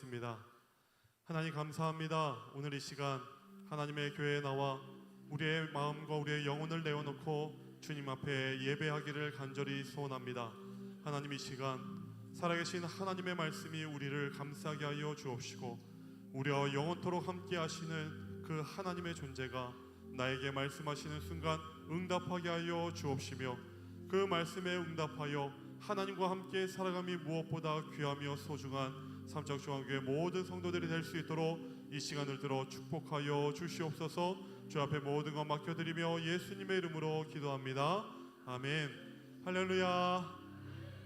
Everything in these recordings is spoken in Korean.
기도하겠습니다. 하나님 감사합니다. 오늘 이 시간 하나님의 교회에 나와 우리의 마음과 우리의 영혼을 내어놓고 주님 앞에 예배하기를 간절히 소원합니다. 하나님, 이 시간 살아계신 하나님의 말씀이 우리를 감싸게 하여 주옵시고 우리와 영원토록 함께 하시는 그 하나님의 존재가 나에게 말씀하시는 순간 응답하게 하여 주옵시며 그 말씀에 응답하여 하나님과 함께 살아감이 무엇보다 귀하며 소중한 삼척중앙교회 모든 성도들이 될 수 있도록 이 시간을 들어 축복하여 주시옵소서. 주 앞에 모든 것 맡겨드리며 예수님의 이름으로 기도합니다. 아멘. 할렐루야.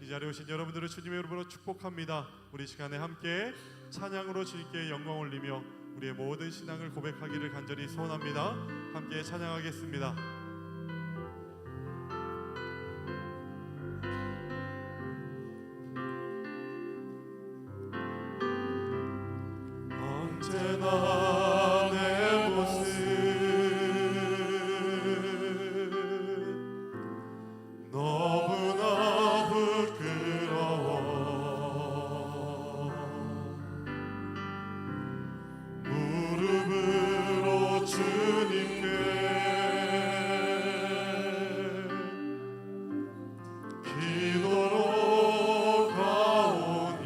이 자리에 오신 여러분들을 주님의 이름으로 축복합니다. 우리 시간에 함께 찬양으로 주님께 영광 올리며 우리의 모든 신앙을 고백하기를 간절히 소원합니다. 함께 찬양하겠습니다. 언제나 내 모습 너무나 부끄러워 무릎으로 주님께 기도로 가오니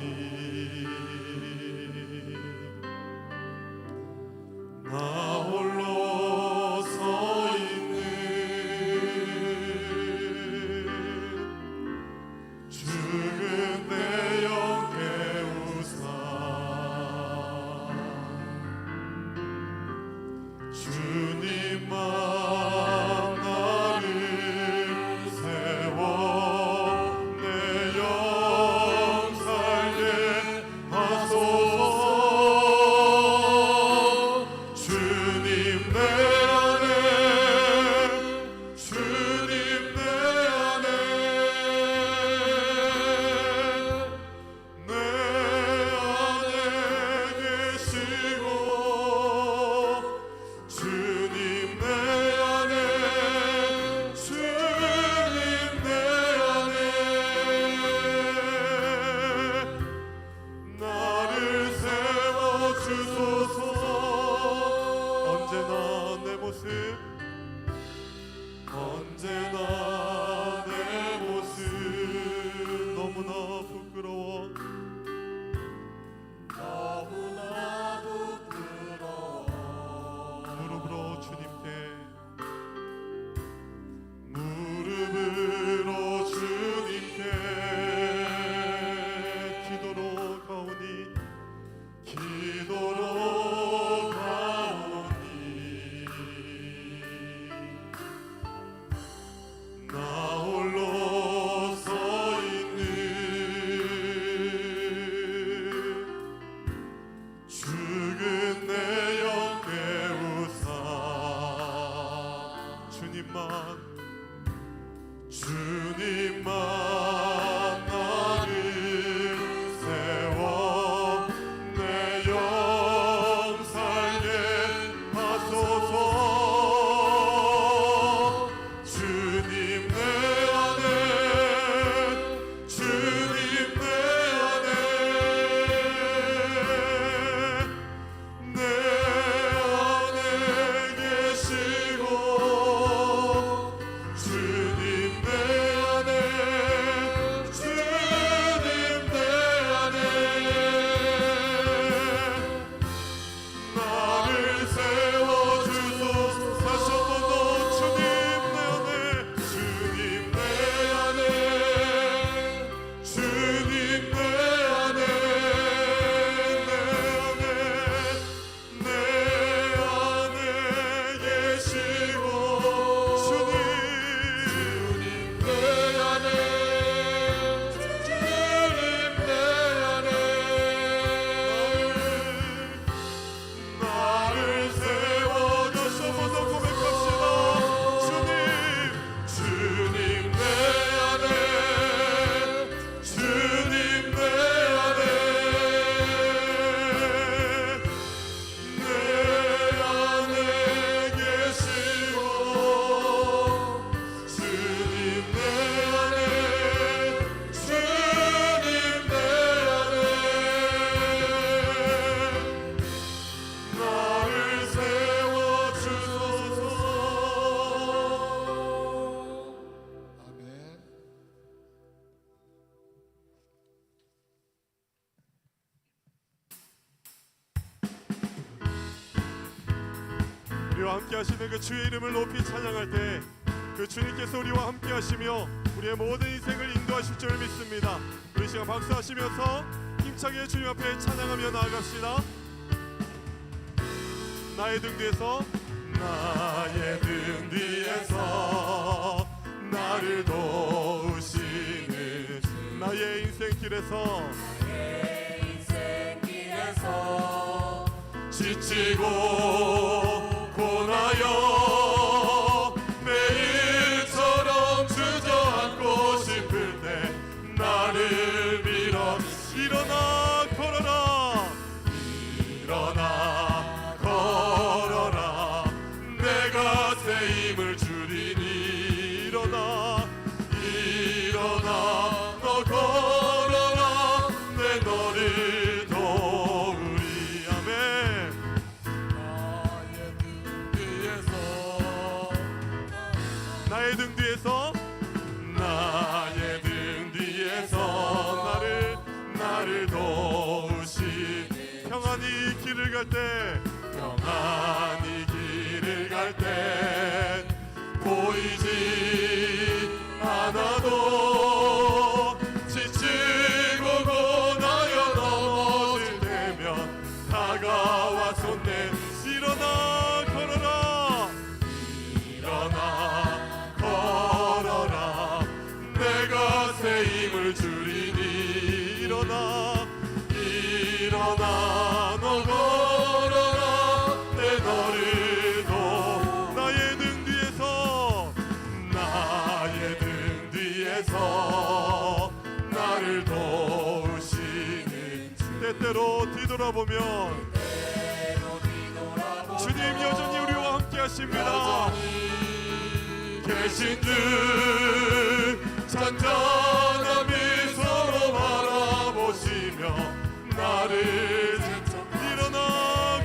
우리와 함께 하시는 그 주의 이름을 높이 찬양할 때 그 주님께서 우리와 함께 하시며 우리의 모든 인생을 인도하실 줄 믿습니다. 우리 시간 박수하시면서 힘차게 주님 앞에 찬양하며 나아갑시다. 나의 등 뒤에서 나의 등 뒤에서 나를 도우시는 나의 인생길에서 지치고 고나여 매일처럼 주저앉고 싶을 때 나를 밀어 일어나 걸어라 일어나 걸어라 내가 새 힘을 주리니 일어나 일어나 너 걸어라 내 너를 도우리 아멘. 나의 등 뒤에서 나의 등 뒤에서 나를 도우시 평안히 길을 갈 때 평안히 길을 갈 때 보이지 않아도 지치고 고나여 넘어질 때면 다가와 손내 일어나 걸어라 일어나 걸어라 내가 새 힘을 주리니 일어나 일어나 너 걸어라 내 너를 도 나의 등 뒤에서 나를 도우시는 때때로 뒤돌아보면 주님 여전히 우리와 함께 하십니다. 계신 줄 잔잔한 미소로 바라보시며 나를 일어나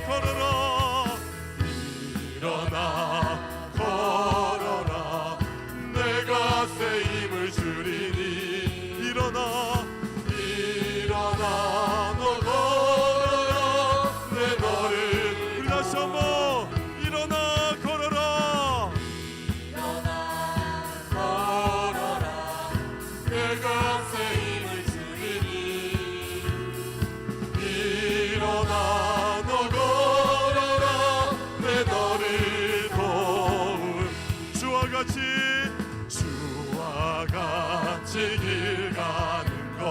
걸어라 일어나 걸어라 내가 새 힘을 주리니 일어나 일어나 너 걸어라 내 너를 우리 다시 한번 일어나 걸어라 내가 새 힘을 주리니 일어나 너 걸어라 내 너를 도울 주와 같이 길 가는 것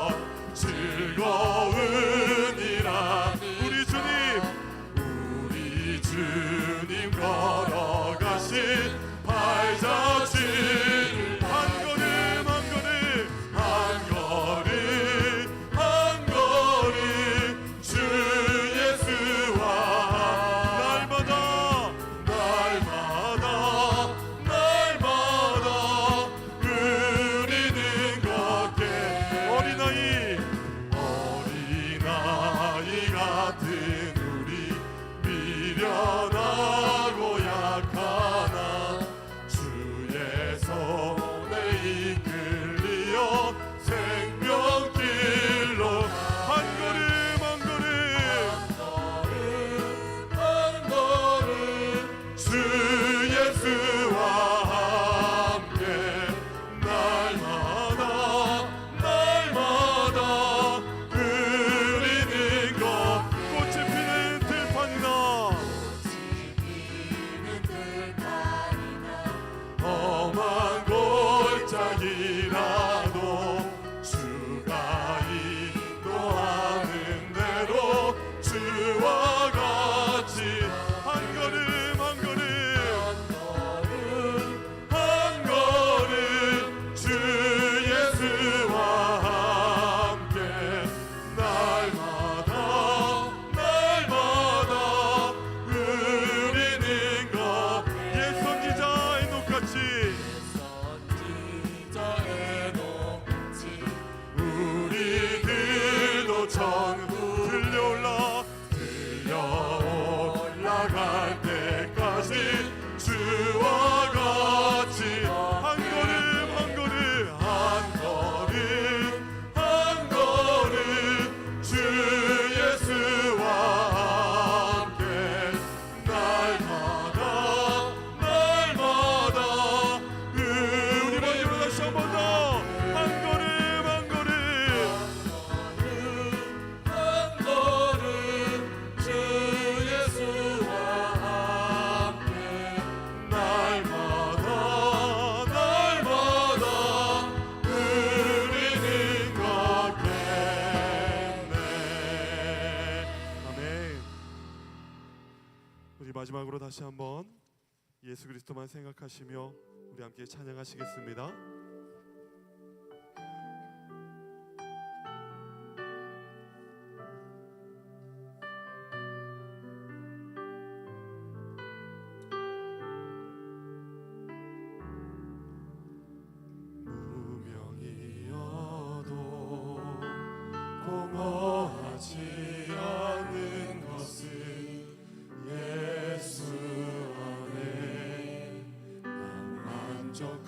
즐거우니라 우리 주님 걸어가신 발자취를 한 걸음 한 걸음 주 예수와 날마다 우리는 걷게 어린아이 같은 우리 미련하고 약하나 주의 손에 이끌리어 생명길로 한 걸음 주 예수와 함께 날마다 우리는 것 꽃이 피는 들판이나 마지막으로 다시 한번 예수 그리스도만 생각하시며 우리 함께 찬양하시겠습니다. 공허하지 않는 것은 예수 안에 난 만족하리라.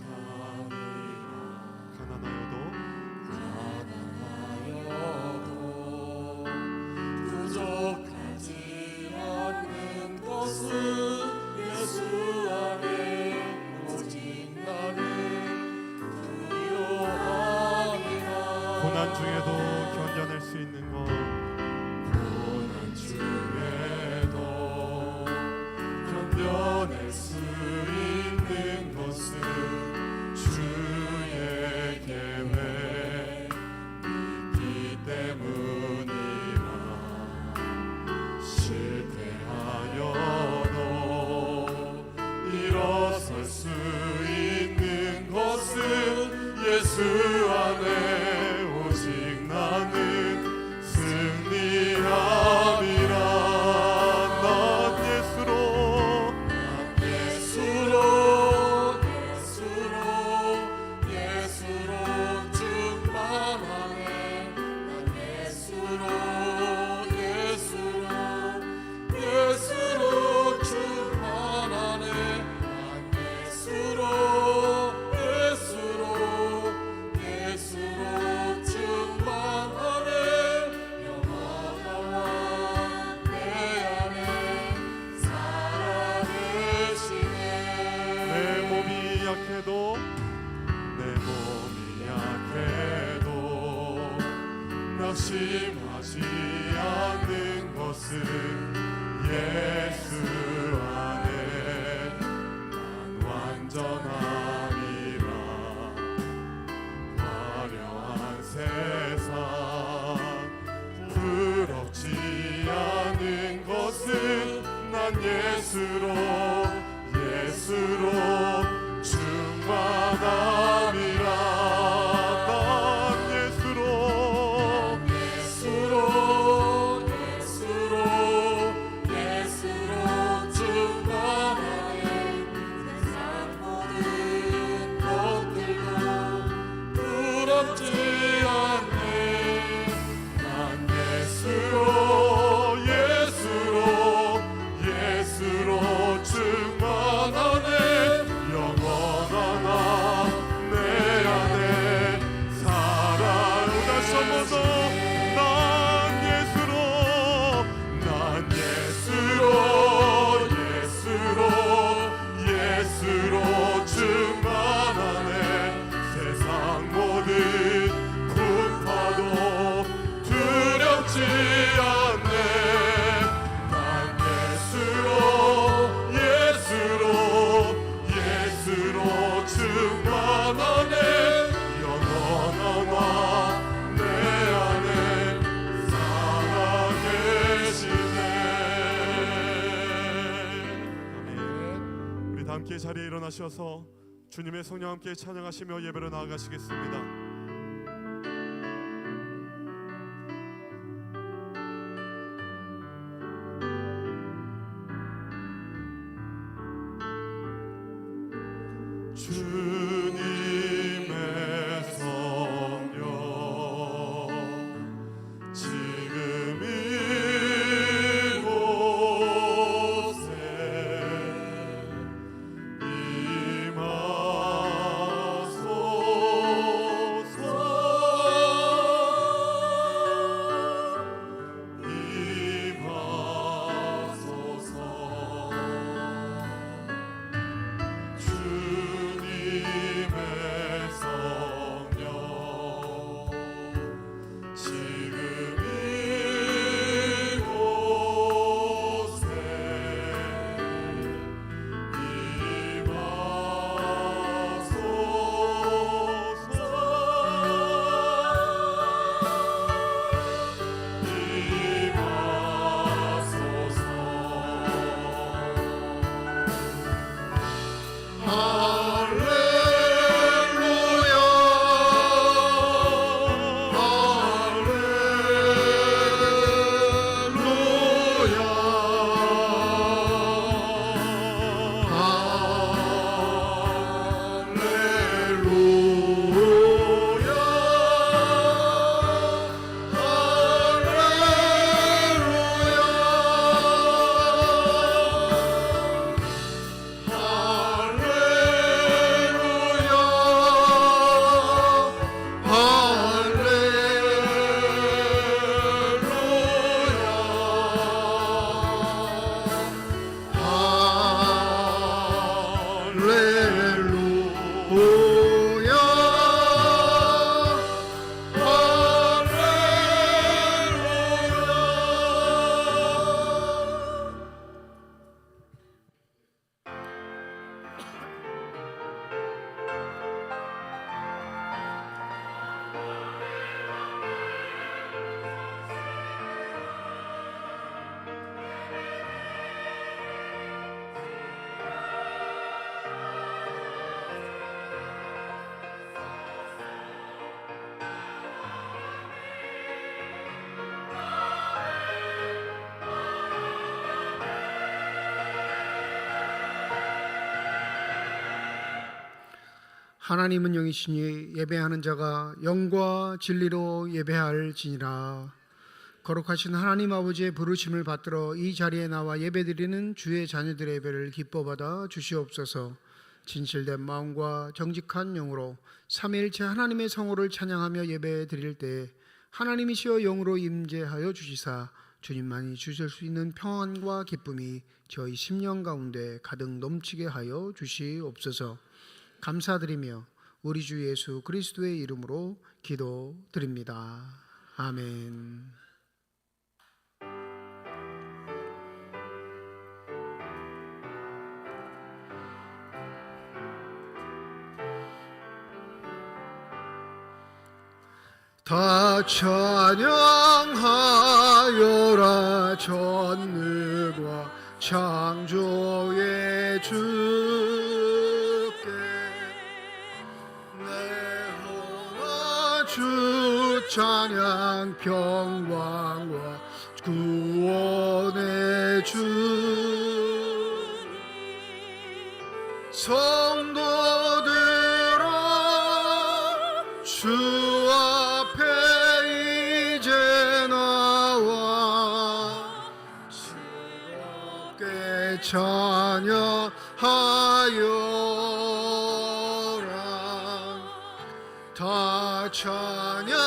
가난하여도 부족하지 않는 것은 예수 안에 오직 나는 부요함이라. 고난 중에도 견뎌낼 수 있는 것, 고난 중에도 견뎌낼 수 있는 것은 주의 계획 믿기 때문이라. 실패하여도 일어설 수 있는 것은 예수 안에 오직 나는 승리함이라. 난 예수로 충만하네. 난 예수로 충만하네. 난 예수로 충만하네. 영원한 내 안에 살아계시네. 내 몸이 약해도 낙심하지 않는 것은 예수 안에 난 완전함이라. 화려한 세상 부럽지 않은 것은 난 예수로 충만함이라. 예수로 충만하네. 세상 모든 것들도 부럽지 않네. 난 예수로 충만하네. 영원한 내 안에 살아. 다시 한번 더. 예수로 충만하네. 세상 모든 풍파도 두렵지 않네. 난 예수로 충만하네. 영원한 내 안에 살아계시네. 함께 자리에 일어나셔서 주님의 성령 함께 찬양하시며 예배로 나아가시겠습니다. 주님의 성령 지금 이곳에 임하소서. 주님 하나님은 영이시니 예배하는 자가 영과 진리로 예배할지니라. 거룩하신 하나님 아버지의 부르심을 받들어 이 자리에 나와 예배드리는 주의 자녀들의 예배를 기뻐받아 주시옵소서. 진실된 마음과 정직한 영으로 삼위일체 하나님의 성호를 찬양하며 예배드릴 때 하나님이시여 영으로 임재하여 주시사 주님만이 주실 수 있는 평안과 기쁨이 저희 심령 가운데 가득 넘치게 하여 주시옵소서. 감사드리며 우리 주 예수 그리스도의 이름으로 기도드립니다. 아멘. 다 찬양하여라 전능과 창조의 주께 내 영혼 주 찬양 평강과 구원의 주 성도들아 주 앞에 이제 나와 즐겁게 찬양하여라. 다 찬양하여라.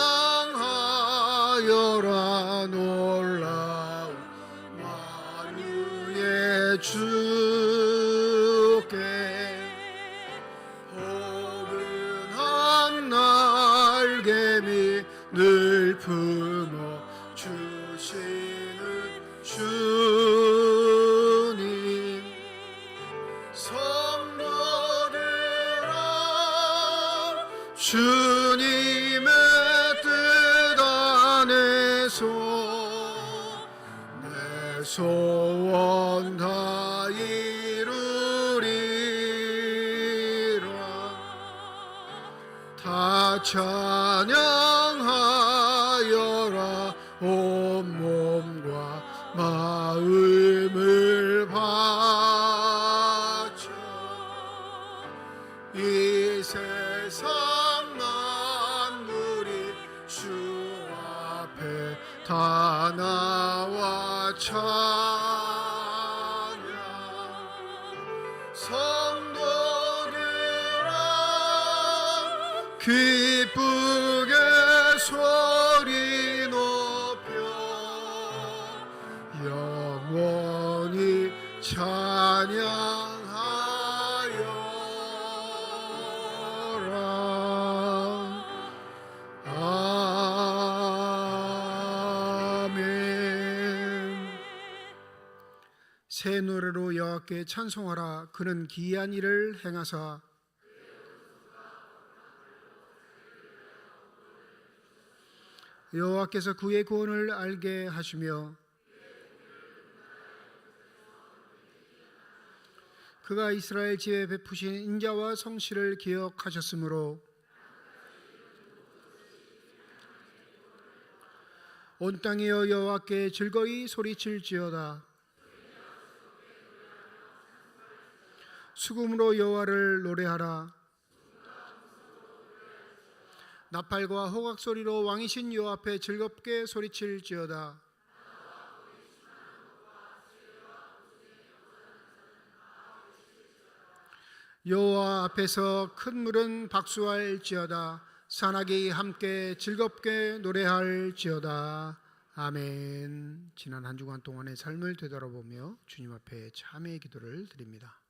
놀라운 만유의 주께 포근한 날개미 늘 품어 주시는 주님 성도들아 주님의 뜻 안에서 내 소원 다 이루리라. 다 찬양하여라. 온몸과 마음을 바쳐 이 세상 만물이 주 앞에 다 나와 찬양 성도들아 기쁘게 소리 높여 영원히 찬양하여라. 아멘. 새 노래로 여호와께 찬송하라. 그는 기이한 일을 행하사 여호와께서 그의 구원을 알게 하시며 그가 이스라엘 집에 베푸신 인자와 성실을 기억하셨으므로 온 땅이여 여호와께 즐거이 소리칠지어다. 수금으로 여호와를 노래하라. 나팔과 호각 소리로 왕이신 여호와 앞에 즐겁게 소리칠지어다. 여호와 앞에서 큰 물은 박수할지어다. 산악이 함께 즐겁게 노래할지어다. 아멘. 지난 한 주간 동안의 삶을 되돌아보며 주님 앞에 참회의 기도를 드립니다.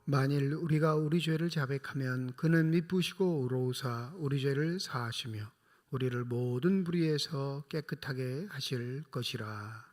만일 우리가 우리 죄를 자백하면 그는 미쁘시고 의로우사 우리 죄를 사하시며 우리를 모든 불의에서 깨끗하게 하실 것이라.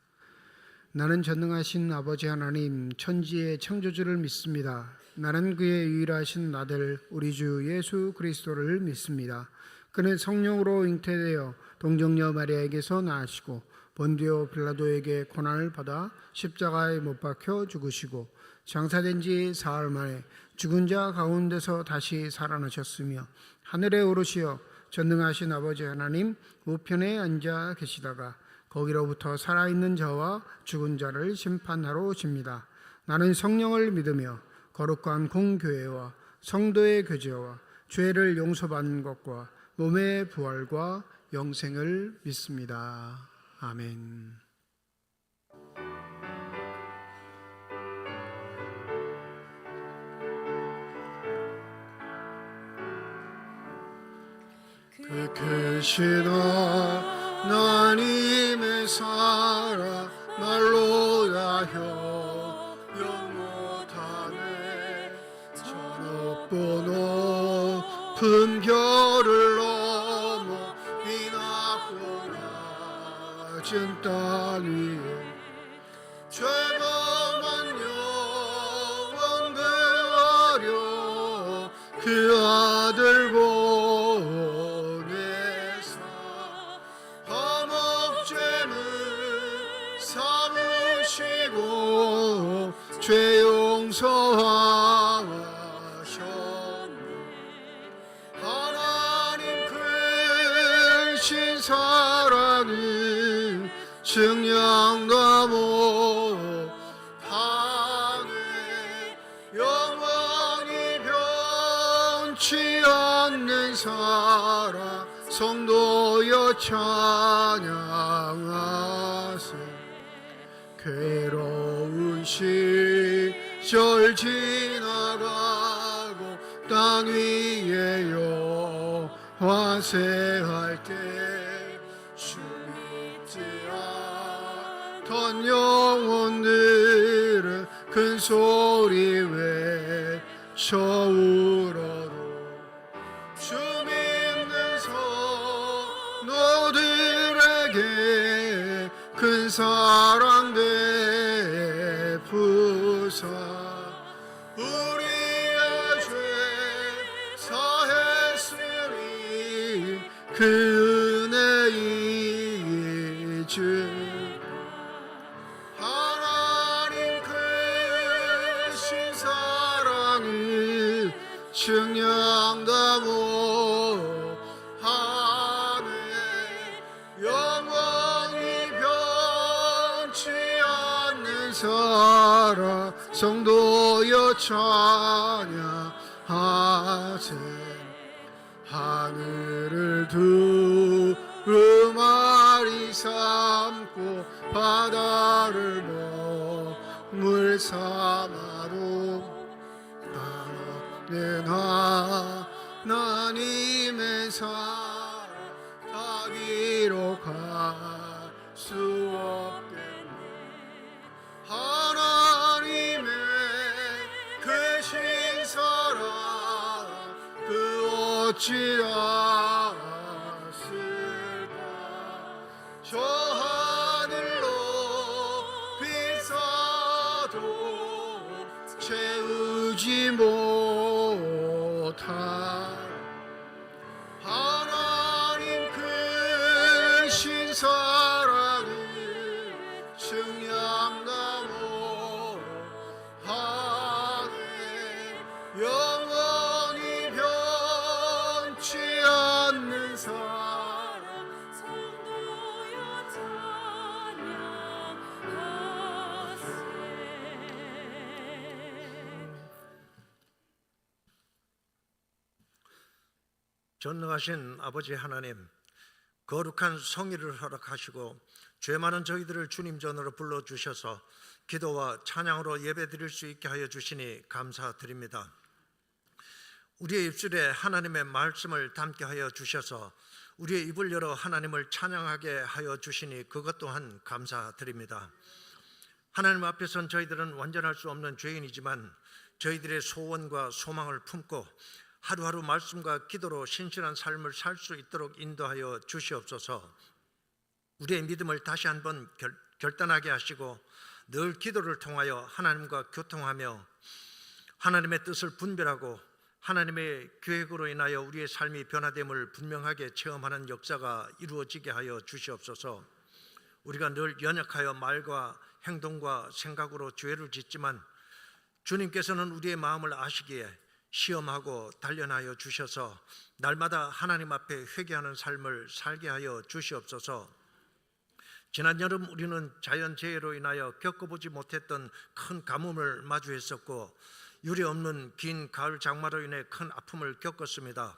나는 전능하신 아버지 하나님 천지의 창조주를 믿습니다. 나는 그의 유일하신 아들 우리 주 예수 그리스도를 믿습니다. 그는 성령으로 잉태되어 동정녀 마리아에게서 나시고 본디오 빌라도에게 고난을 받아 십자가에 못 박혀 죽으시고 장사된 지 사흘 만에 죽은 자 가운데서 다시 살아나셨으며 하늘에 오르시어 전능하신 아버지 하나님 우편에 앉아 계시다가 거기로부터 살아있는 자와 죽은 자를 심판하러 오십니다. 나는 성령을 믿으며 거룩한 공교회와 성도의 교제와 죄를 용서받는 것과 몸의 부활과 영생을 믿습니다. 아멘. 그 크신 하나님의 사랑 말로 다혀 영원하네. 저 높고 높은 별을 넘어 이 낮고 낮은 땅 위에 죄범한 영혼 구하려 그 아들 보내사 화목죄는 삼으시고 죄 용서하셨네. 하나님 크신 사랑은 증량과 못하네. 영원히 변치 않는 사랑 성도여 찬양하세. 괴로운 시절 지나가고 땅 위에 여화세할 때 주 믿지 않던 영혼들은 큰 소리 외쳐 울어도 주 믿는 성도들에게 큰 사랑 베푸사 우리의 죄 사했으니 그 은혜 잊으. 하나님 크신 사랑을 증량다 못하네. 영원히 변치 않는 사랑 성도여 찬양하세. 하늘을 두루마리 삼고 바다를 먹물 삼아도 하나님 하나님의 사랑 다 기록할 수 없겠네. 하나님의 크신 사랑 그 어찌 아실까. 저 하늘로 비싸도 채우지 못할 하나님 크신 사랑을 증량다 못하네. 영원히 변치 않는 사랑 성도여 찬양하세. 전능하신 아버지 하나님, 거룩한 성의를 허락하시고 죄 많은 저희들을 주님 전으로 불러주셔서 기도와 찬양으로 예배드릴 수 있게 하여 주시니 감사드립니다. 우리의 입술에 하나님의 말씀을 담게 하여 주셔서 우리의 입을 열어 하나님을 찬양하게 하여 주시니 그것 또한 감사드립니다. 하나님 앞에선 저희들은 완전할 수 없는 죄인이지만 저희들의 소원과 소망을 품고 하루하루 말씀과 기도로 신실한 삶을 살 수 있도록 인도하여 주시옵소서. 우리의 믿음을 다시 한번 결단하게 하시고 늘 기도를 통하여 하나님과 교통하며 하나님의 뜻을 분별하고 하나님의 계획으로 인하여 우리의 삶이 변화됨을 분명하게 체험하는 역사가 이루어지게 하여 주시옵소서. 우리가 늘 연약하여 말과 행동과 생각으로 죄를 짓지만 주님께서는 우리의 마음을 아시기에 시험하고 단련하여 주셔서 날마다 하나님 앞에 회개하는 삶을 살게 하여 주시옵소서. 지난 여름 우리는 자연재해로 인하여 겪어보지 못했던 큰 가뭄을 마주했었고 유례없는 긴 가을 장마로 인해 큰 아픔을 겪었습니다.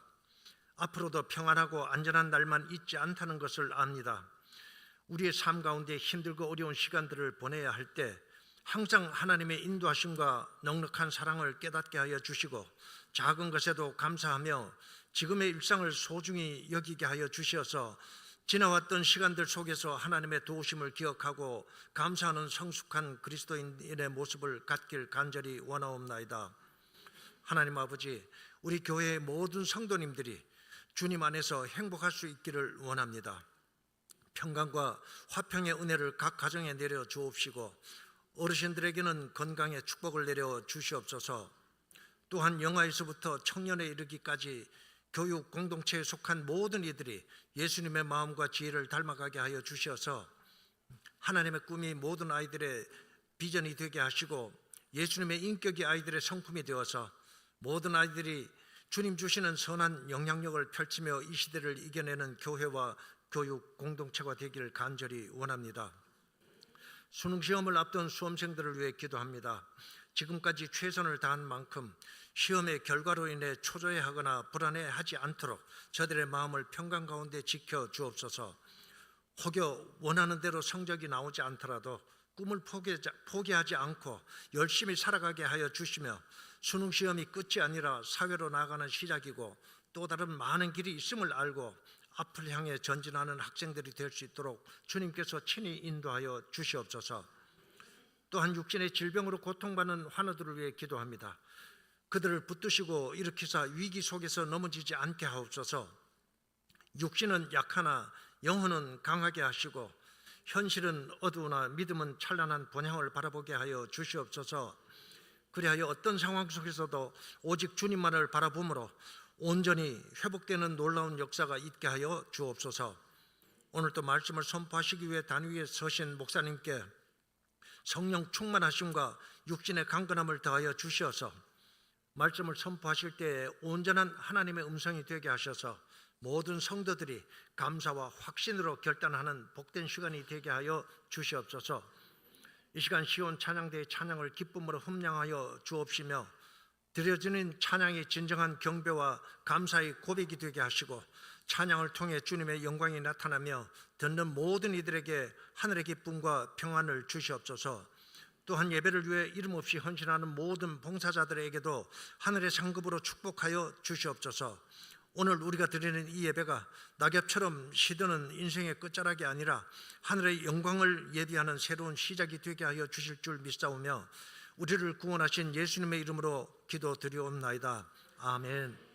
앞으로도 평안하고 안전한 날만 있지 않다는 것을 압니다. 우리의 삶 가운데 힘들고 어려운 시간들을 보내야 할 때 항상 하나님의 인도하심과 넉넉한 사랑을 깨닫게 하여 주시고 작은 것에도 감사하며 지금의 일상을 소중히 여기게 하여 주시어서 지나왔던 시간들 속에서 하나님의 도우심을 기억하고 감사하는 성숙한 그리스도인의 모습을 갖길 간절히 원하옵나이다. 하나님 아버지, 우리 교회의 모든 성도님들이 주님 안에서 행복할 수 있기를 원합니다. 평강과 화평의 은혜를 각 가정에 내려 주옵시고 어르신들에게는 건강의 축복을 내려 주시옵소서. 또한 영아에서부터 청년에 이르기까지 교육 공동체에 속한 모든 이들이 예수님의 마음과 지혜를 닮아가게 하여 주셔서 하나님의 꿈이 모든 아이들의 비전이 되게 하시고 예수님의 인격이 아이들의 성품이 되어서 모든 아이들이 주님 주시는 선한 영향력을 펼치며 이 시대를 이겨내는 교회와 교육 공동체가 되기를 간절히 원합니다. 수능시험을 앞둔 수험생들을 위해 기도합니다. 지금까지 최선을 다한 만큼 시험의 결과로 인해 초조해하거나 불안해하지 않도록 저들의 마음을 평강 가운데 지켜 주옵소서. 혹여 원하는 대로 성적이 나오지 않더라도 꿈을 포기하지 않고 열심히 살아가게 하여 주시며 수능시험이 끝이 아니라 사회로 나아가는 시작이고 또 다른 많은 길이 있음을 알고 앞을 향해 전진하는 학생들이 될 수 있도록 주님께서 친히 인도하여 주시옵소서. 또한 육신의 질병으로 고통받는 환우들을 위해 기도합니다. 그들을 붙드시고 일으키사 위기 속에서 넘어지지 않게 하옵소서. 육신은 약하나 영혼은 강하게 하시고 현실은 어두우나 믿음은 찬란한 본향을 바라보게 하여 주시옵소서. 그리하여 어떤 상황 속에서도 오직 주님만을 바라보므로 온전히 회복되는 놀라운 역사가 있게 하여 주옵소서. 오늘도 말씀을 선포하시기 위해 단 위에 서신 목사님께 성령 충만하심과 육신의 강건함을 더하여 주시어서 말씀을 선포하실 때에 온전한 하나님의 음성이 되게 하셔서 모든 성도들이 감사와 확신으로 결단하는 복된 시간이 되게 하여 주시옵소서. 이 시간 시온 찬양대의 찬양을 기쁨으로 흠량하여 주옵시며 드려지는 찬양이 진정한 경배와 감사의 고백이 되게 하시고 찬양을 통해 주님의 영광이 나타나며 듣는 모든 이들에게 하늘의 기쁨과 평안을 주시옵소서. 또한 예배를 위해 이름 없이 헌신하는 모든 봉사자들에게도 하늘의 상급으로 축복하여 주시옵소서. 오늘 우리가 드리는 이 예배가 낙엽처럼 시드는 인생의 끝자락이 아니라 하늘의 영광을 예비하는 새로운 시작이 되게 하여 주실 줄 믿사오며 우리를 구원하신 예수님의 이름으로 기도드리옵나이다. 아멘.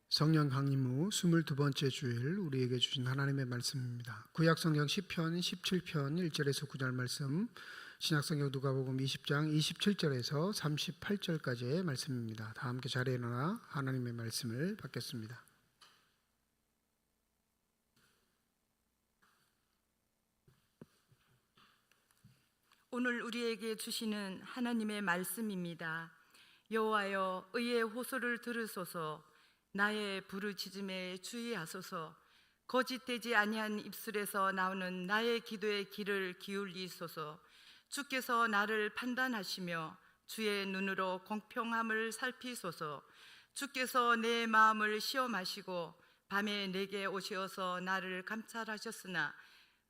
성령 강림 후 22번째 주일 우리에게 주신 하나님의 말씀입니다. 구약성경 시편 17편 1절에서 9절 말씀, 신약성경 누가복음 20장 27절에서 38절까지의 말씀입니다. 다 함께 자리에 일어나 하나님의 말씀을 받겠습니다. 오늘 우리에게 주시는 하나님의 말씀입니다. 여호와여 의의 호소를 들으소서. 나의 부르짖음에 주의하소서. 거짓되지 아니한 입술에서 나오는 나의 기도의 귀를 기울이소서. 주께서 나를 판단하시며 주의 눈으로 공평함을 살피소서. 주께서 내 마음을 시험하시고 밤에 내게 오시어서 나를 감찰하셨으나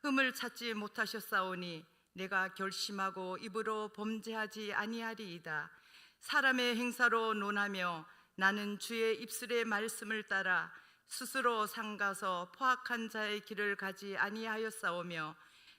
흠을 찾지 못하셨사오니 내가 결심하고 입으로 범죄하지 아니하리이다. 사람의 행사로 논하며 나는 주의 입술의 말씀을 따라 스스로 상가서 포악한 자의 길을 가지 아니하였사오며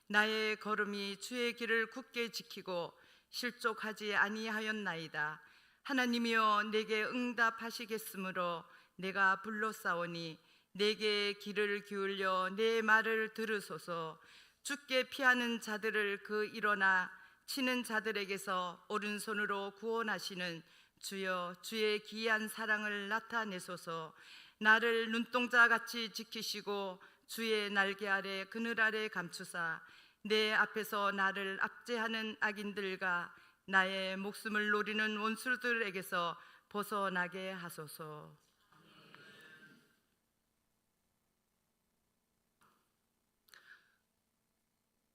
나의 걸음이 주의 길을 굳게 지키고 실족하지 아니하였나이다. 하나님이여 내게 응답하시겠으므로 내가 불렀사오니 내게 귀를 기울여 내 말을 들으소서. 주께 피하는 자들을 그 일어나 치는 자들에게서 오른손으로 구원하시는 주여, 주의 기이한 사랑을 나타내소서. 나를 눈동자같이 지키시고 주의 날개 아래 그늘 아래 감추사 내 앞에서 나를 압제하는 악인들과 나의 목숨을 노리는 원수들에게서 벗어나게 하소서.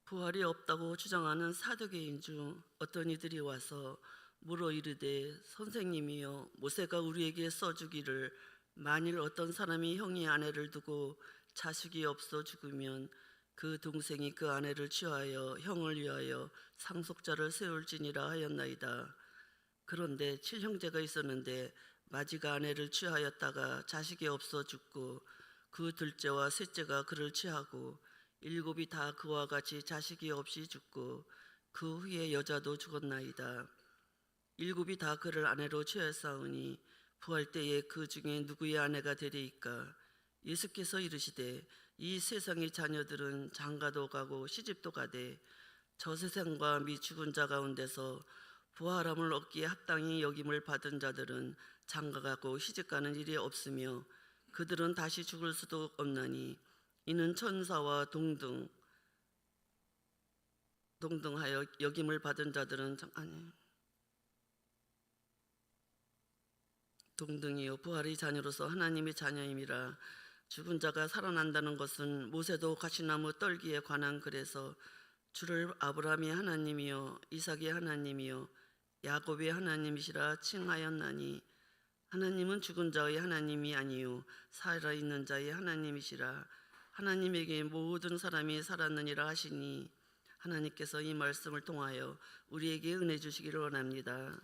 부활이 없다고 주장하는 사두개인 중 어떤 이들이 와서 물어 이르되 선생님이여, 모세가 우리에게 써주기를 만일 어떤 사람이 형의 아내를 두고 자식이 없어 죽으면 그 동생이 그 아내를 취하여 형을 위하여 상속자를 세울지니라 하였나이다. 그런데 7형제가 있었는데 마지가 아내를 취하였다가 자식이 없어 죽고 그 둘째와 셋째가 그를 취하고 7이 다 그와 같이 자식이 없이 죽고 그 후에 여자도 죽었나이다. 7이 다 그를 아내로 취하였사오니 부활 때에 그 중에 누구의 아내가 되리이까? 예수께서 이르시되 이 세상의 자녀들은 장가도 가고 시집도 가되 저 세상과 미 죽은 자 가운데서 부활함을 얻기에 합당히 여김을 받은 자들은 장가가고 시집가는 일이 없으며 그들은 다시 죽을 수도 없나니 이는 천사와 동등하여 여김을 받은 자들은 동등이요 부활의 자녀로서 하나님의 자녀임이라. 죽은 자가 살아난다는 것은 모세도 가시나무 떨기에 관한 글에서 주를 아브라함의 하나님이요 이삭의 하나님이요 야곱의 하나님이시라 칭하였나니 하나님은 죽은 자의 하나님이 아니요 살아있는 자의 하나님이시라. 하나님에게 모든 사람이 살았느니라 하시니 하나님께서 이 말씀을 통하여 우리에게 은혜 주시기를 원합니다.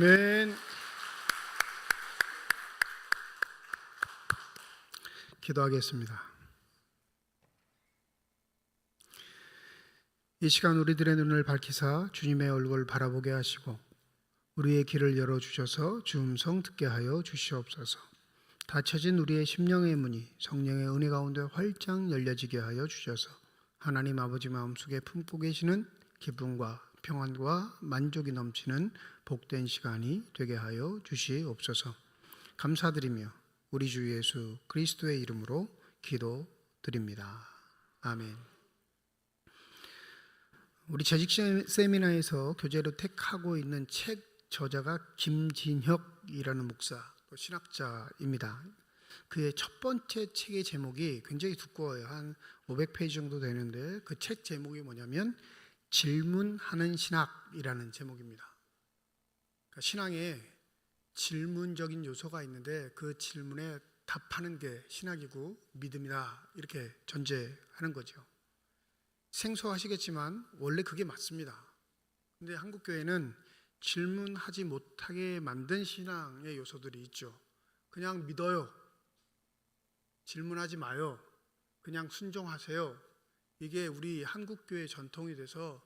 아멘. 기도하겠습니다. 이 시간 우리들의 눈을 밝히사 주님의 얼굴 바라보게 하시고 우리의 길을 열어주셔서 주 음성 듣게 하여 주시옵소서. 닫혀진 우리의 심령의 문이 성령의 은혜 가운데 활짝 열려지게 하여 주셔서 하나님 아버지 마음속에 품고 계시는 기쁨과 평안과 만족이 넘치는 복된 시간이 되게 하여 주시옵소서. 감사드리며 우리 주 예수 그리스도의 이름으로 기도드립니다. 아멘. 우리 재직 세미나에서 교재로 택하고 있는 책 저자가 김진혁이라는 목사, 또 신학자입니다. 그의 첫 번째 책의 제목이 굉장히 두꺼워요. 한 500페이지 정도 되는데 그 책 제목이 뭐냐면 질문하는 신학이라는 제목입니다. 그러니까 신앙에 질문적인 요소가 있는데 그 질문에 답하는 게 신학이고 믿음이다, 이렇게 전제하는 거죠. 생소하시겠지만 원래 그게 맞습니다. 근데 한국교회는 질문하지 못하게 만든 신앙의 요소들이 있죠. 그냥 믿어요. 질문하지 마요. 그냥 순종하세요. 이게 우리 한국교회 전통이 돼서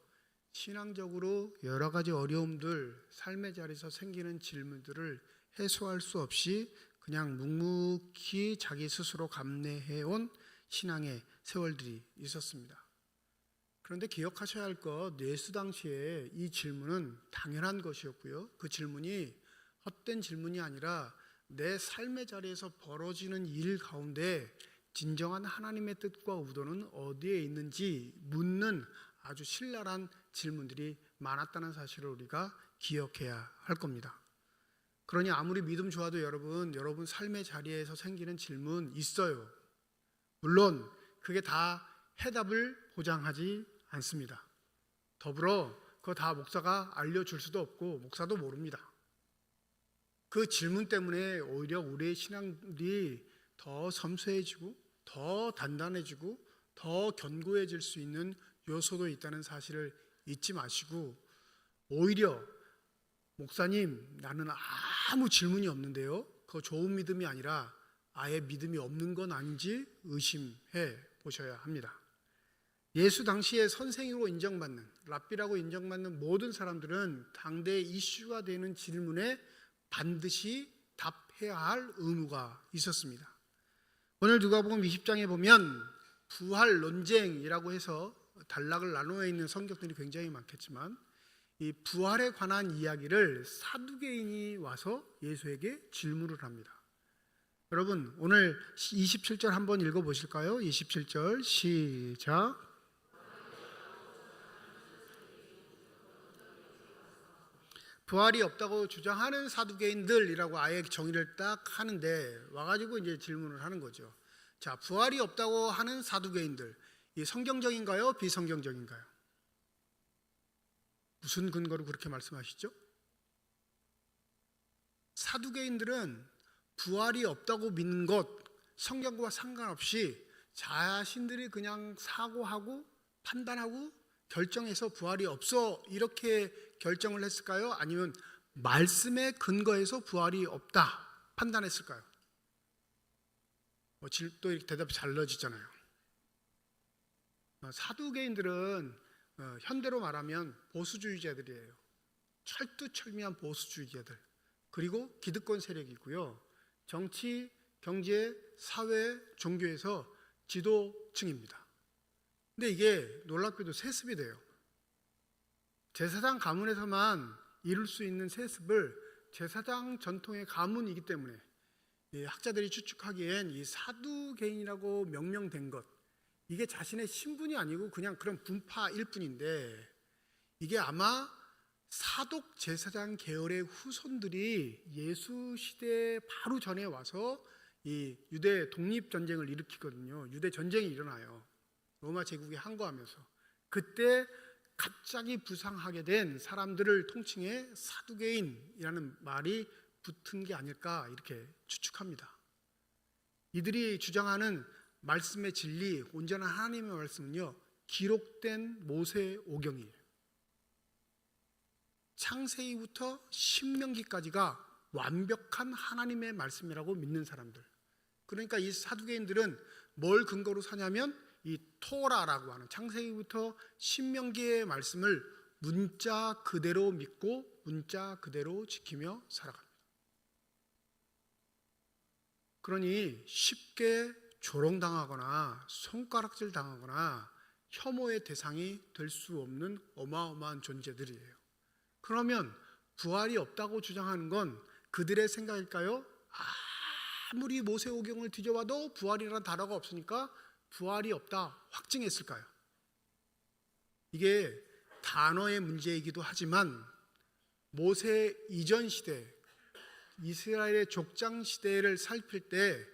신앙적으로 여러 가지 어려움들, 삶의 자리에서 생기는 질문들을 해소할 수 없이 그냥 묵묵히 자기 스스로 감내해온 신앙의 세월들이 있었습니다. 그런데 기억하셔야 할 것, 예수 당시에 이 질문은 당연한 것이었고요. 그 질문이 헛된 질문이 아니라 내 삶의 자리에서 벌어지는 일 가운데 진정한 하나님의 뜻과 의도는 어디에 있는지 묻는 아주 신랄한 질문들이 많았다는 사실을 우리가 기억해야 할 겁니다. 그러니 아무리 믿음 좋아도 여러분 삶의 자리에서 생기는 질문 있어요. 물론 그게 다 해답을 보장하지 않습니다. 더불어 그거 다 목사가 알려줄 수도 없고 목사도 모릅니다. 그 질문 때문에 오히려 우리의 신앙이 더 섬세해지고 더 단단해지고 더 견고해질 수 있는 요소도 있다는 사실을 잊지 마시고, 오히려 목사님 나는 아무 질문이 없는데요, 그거 좋은 믿음이 아니라 아예 믿음이 없는 건 아닌지 의심해 보셔야 합니다. 예수 당시에 선생으로 인정받는, 랍비라고 인정받는 모든 사람들은 당대의 이슈가 되는 질문에 반드시 답해야 할 의무가 있었습니다. 오늘 누가복음 20장에 보면 부활 논쟁이라고 해서 단락을 나누어 있는 성경들이 굉장히 많겠지만 이 부활에 관한 이야기를 사두개인이 와서 예수에게 질문을 합니다. 여러분 오늘 27절 한번 읽어보실까요? 27절 시작. 부활이 없다고 주장하는 사두개인들이라고 아예 정의를 딱 하는데 와가지고 이제 질문을 하는 거죠. 자, 부활이 없다고 하는 사두개인들, 이 성경적인가요? 비성경적인가요? 무슨 근거로 그렇게 말씀하시죠? 사두개인들은 부활이 없다고 믿는 것, 성경과 상관없이 자신들이 그냥 사고하고 판단하고 결정해서 부활이 없어 이렇게 결정을 했을까요? 아니면 말씀에 근거해서 부활이 없다 판단했을까요? 또 이렇게 대답이 잘 넣어지잖아요. 사두개인들은 현대로 말하면 보수주의자들이에요. 철두철미한 보수주의자들. 그리고 기득권 세력이고요. 정치, 경제, 사회, 종교에서 지도층입니다. 근데 이게 놀랍게도 세습이 돼요. 제사장 가문에서만 이룰 수 있는 세습을 제사장 전통의 가문이기 때문에 학자들이 추측하기엔 이 사두개인이라고 명명된 것, 이게 자신의 신분이 아니고 그냥 그런 분파일 뿐인데, 이게 아마 사독 제사장 계열의 후손들이 예수 시대 바로 전에 와서 이 유대 독립 전쟁을 일으키거든요. 유대 전쟁이 일어나요. 로마 제국이 항거하면서. 그때 갑자기 부상하게 된 사람들을 통칭해 사두개인이라는 말이 붙은 게 아닐까 이렇게 추측합니다. 이들이 주장하는 말씀의 진리, 온전한 하나님의 말씀은요, 기록된 모세 오경이에요. 창세기부터 신명기까지가 완벽한 하나님의 말씀이라고 믿는 사람들. 그러니까 이 사두개인들은 뭘 근거로 사냐면 이 토라라고 하는 창세기부터 신명기의 말씀을 문자 그대로 믿고 문자 그대로 지키며 살아갑니다. 그러니 쉽게 조롱당하거나 손가락질 당하거나 혐오의 대상이 될 수 없는 어마어마한 존재들이에요. 그러면 부활이 없다고 주장하는 건 그들의 생각일까요? 아무리 모세오경을 뒤져봐도 부활이라는 단어가 없으니까 부활이 없다 확증했을까요? 이게 단어의 문제이기도 하지만 모세 이전 시대 이스라엘의 족장 시대를 살필 때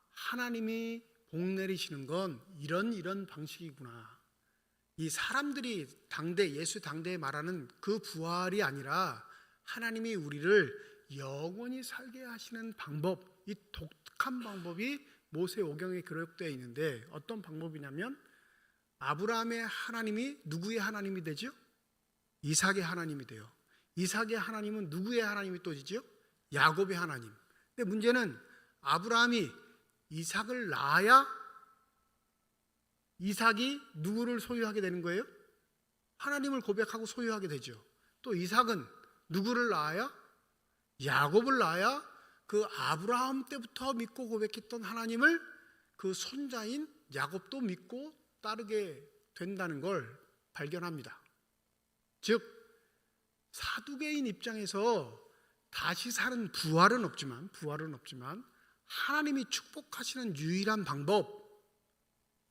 하나님이 복 내리시는 건 이런 방식이구나. 이 사람들이 예수 당대에 말하는 그 부활이 아니라 하나님이 우리를 영원히 살게 하시는 방법, 이 독특한 방법이 모세오경에 기록되어 있는데 어떤 방법이냐면 아브라함의 하나님이 누구의 하나님이 되죠? 이삭의 하나님이 돼요. 이삭의 하나님은 누구의 하나님이 또 되죠? 야곱의 하나님. 근데 문제는 아브라함이 이삭을 낳아야 이삭이 누구를 소유하게 되는 거예요? 하나님을 고백하고 소유하게 되죠. 또 이삭은 누구를 낳아야? 야곱을 낳아야 그 아브라함 때부터 믿고 고백했던 하나님을 그 손자인 야곱도 믿고 따르게 된다는 걸 발견합니다. 즉 사두개인 입장에서 다시 사는 부활은 없지만 하나님이 축복하시는 유일한 방법,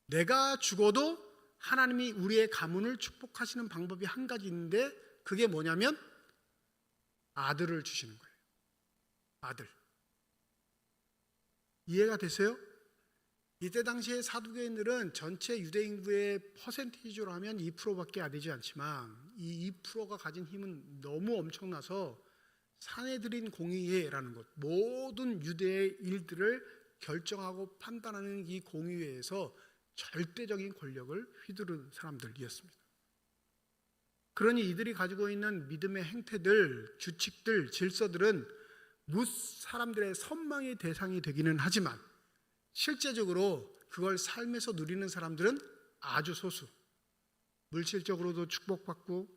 내가 죽어도 하나님이 우리의 가문을 축복하시는 방법이 한 가지 있는데 그게 뭐냐면 아들을 주시는 거예요. 아들. 이해가 되세요? 이때 당시에 사두개인들은 전체 유대 인구의 퍼센티지로 하면 2%밖에 안 되지 않지만 이 2%가 가진 힘은 너무 엄청나서 사내들인 공의회라는 것, 모든 유대의 일들을 결정하고 판단하는 이 공의회에서 절대적인 권력을 휘두른 사람들이었습니다. 그러니 이들이 가지고 있는 믿음의 행태들, 규칙들, 질서들은 사람들의 선망의 대상이 되기는 하지만 실제적으로 그걸 삶에서 누리는 사람들은 아주 소수. 물질적으로도 축복받고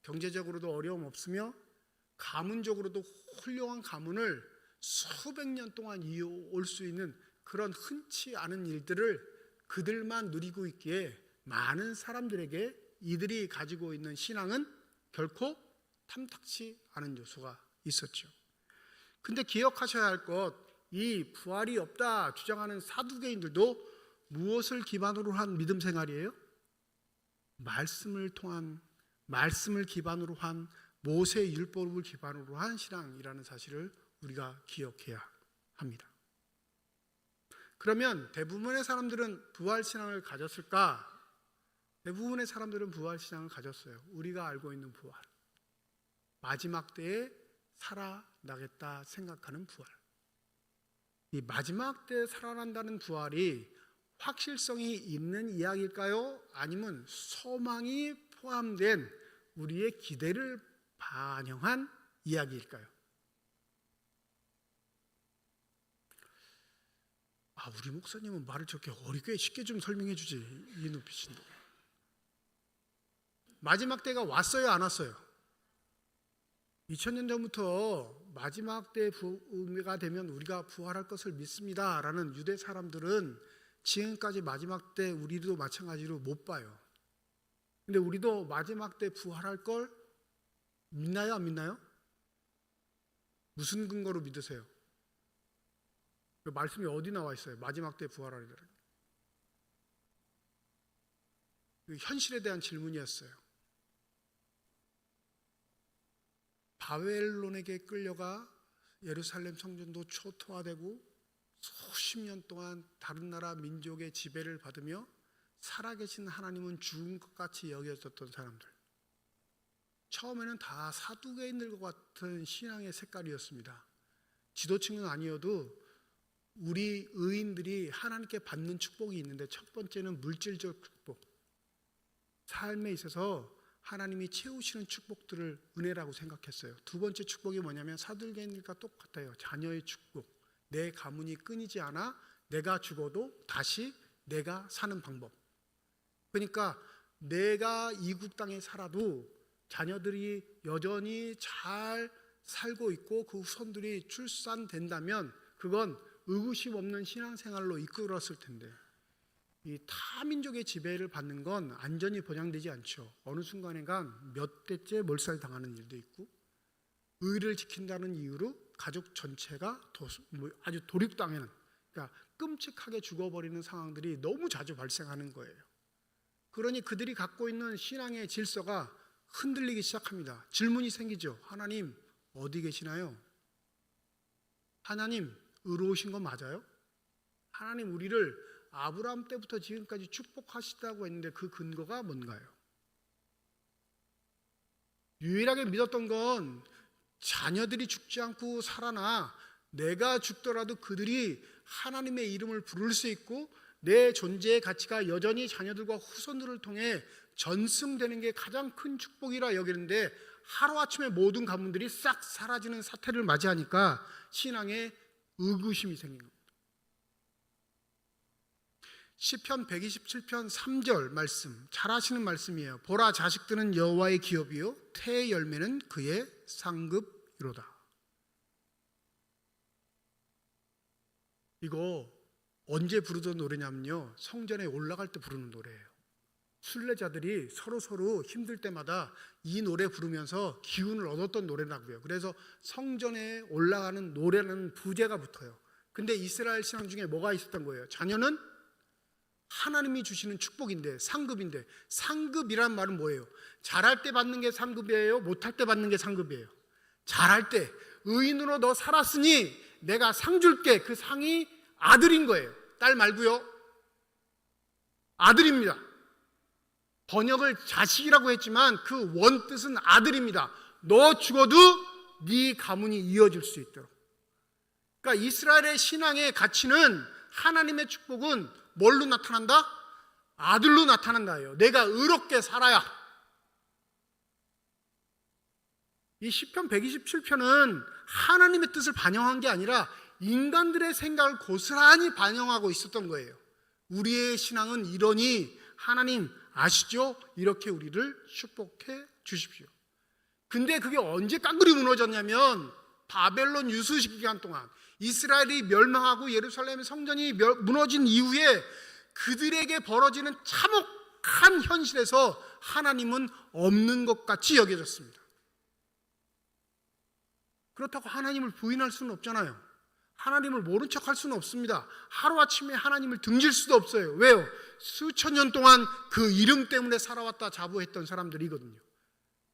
경제적으로도 어려움 없으며 가문적으로도 훌륭한 가문을 수백 년 동안 이어올 수 있는 그런 흔치 않은 일들을 그들만 누리고 있기에 많은 사람들에게 이들이 가지고 있는 신앙은 결코 탐탁치 않은 요소가 있었죠. 근데 기억하셔야 할 것, 이 부활이 없다 주장하는 사두개인들도 무엇을 기반으로 한 믿음 생활이에요? 말씀을 기반으로 한 모세 율법을 기반으로 한 신앙이라는 사실을 우리가 기억해야 합니다. 그러면 대부분의 사람들은 부활 신앙을 가졌을까? 대부분의 사람들은 부활 신앙을 가졌어요. 우리가 알고 있는 부활. 마지막 때에 살아나겠다 생각하는 부활. 이 마지막 때에 살아난다는 부활이 확실성이 있는 이야기일까요? 아니면 소망이 포함된 우리의 기대를 반영한 이야기일까요? 우리 목사님은 말을 저렇게 어렵게 쉽게 좀 설명해 주지. 이 눈빛인데. 마지막 때가 왔어요, 안 왔어요? 2000년 전부터 마지막 때가 되면 우리가 부활할 것을 믿습니다 라는 유대 사람들은 지금까지 마지막 때 우리도 마찬가지로 못 봐요. 근데 우리도 마지막 때 부활할 걸 믿나요, 안 믿나요? 무슨 근거로 믿으세요? 그 말씀이 어디 나와 있어요? 마지막 때 부활하리라. 현실에 대한 질문이었어요. 바벨론에게 끌려가 예루살렘 성전도 초토화되고 수십 년 동안 다른 나라 민족의 지배를 받으며 살아계신 하나님은 죽은 것 같이 여겨졌던 사람들. 처음에는 다 사두개인들과 같은 신앙의 색깔이었습니다. 지도층은 아니어도 우리 의인들이 하나님께 받는 축복이 있는데 첫 번째는 물질적 축복. 삶에 있어서 하나님이 채우시는 축복들을 은혜라고 생각했어요. 두 번째 축복이 뭐냐면 사도행전과 똑같아요. 자녀의 축복. 내 가문이 끊이지 않아 내가 죽어도 다시 내가 사는 방법. 그러니까 내가 이국 땅에 살아도 자녀들이 여전히 잘 살고 있고 그 후손들이 출산된다면 그건 의구심 없는 신앙생활로 이끌었을 텐데, 이 타민족의 지배를 받는 건 안전이 보장되지 않죠. 어느 순간에간 몇 대째 몰살당하는 일도 있고, 의를 지킨다는 이유로 가족 전체가 아주 도륙당하는, 그러니까 끔찍하게 죽어버리는 상황들이 너무 자주 발생하는 거예요. 그러니 그들이 갖고 있는 신앙의 질서가 흔들리기 시작합니다. 질문이 생기죠. 하나님 어디 계시나요? 하나님 의로우신 거 맞아요? 하나님 우리를 아브라함 때부터 지금까지 축복하시다고 했는데 그 근거가 뭔가요? 유일하게 믿었던 건 자녀들이 죽지 않고 살아나 내가 죽더라도 그들이 하나님의 이름을 부를 수 있고 내 존재의 가치가 여전히 자녀들과 후손들을 통해 전승되는 게 가장 큰 축복이라 여기는데, 하루아침에 모든 가문들이 싹 사라지는 사태를 맞이하니까 신앙에 의구심이 생긴 겁니다. 시편 127편 3절 말씀, 잘 아시는 말씀이에요. 보라, 자식들은 여호와의 기업이요 태의 열매는 그의 상급이로다. 이거 언제 부르던 노래냐면요, 성전에 올라갈 때 부르는 노래예요. 순례자들이 서로 힘들 때마다 이 노래 부르면서 기운을 얻었던 노래라고요. 그래서 성전에 올라가는 노래라는 부제가 붙어요. 근데 이스라엘 신앙 중에 뭐가 있었던 거예요? 자녀는 하나님이 주시는 축복인데, 상급인데, 상급이란 말은 뭐예요? 잘할 때 받는 게 상급이에요? 못할 때 받는 게 상급이에요? 잘할 때 의인으로 너 살았으니 내가 상 줄게. 그 상이 아들인 거예요. 딸 말고요. 아들입니다. 번역을 자식이라고 했지만 그 원뜻은 아들입니다. 너 죽어도 네 가문이 이어질 수 있도록. 그러니까 이스라엘의 신앙의 가치는, 하나님의 축복은 뭘로 나타난다? 아들로 나타난다예요. 내가 의롭게 살아야. 이 시편 127편은 하나님의 뜻을 반영한 게 아니라 인간들의 생각을 고스란히 반영하고 있었던 거예요. 우리의 신앙은 이러니 하나님 아시죠? 이렇게 우리를 축복해 주십시오. 근데 그게 언제 깡그리 무너졌냐면, 바벨론 유수시 기간 동안 이스라엘이 멸망하고 예루살렘의 성전이 무너진 이후에 그들에게 벌어지는 참혹한 현실에서 하나님은 없는 것 같이 여겨졌습니다. 그렇다고 하나님을 부인할 수는 없잖아요. 하나님을 모른 척할 수는 없습니다. 하루아침에 하나님을 등질 수도 없어요. 왜요? 수천 년 동안 그 이름 때문에 살아왔다 자부했던 사람들이거든요.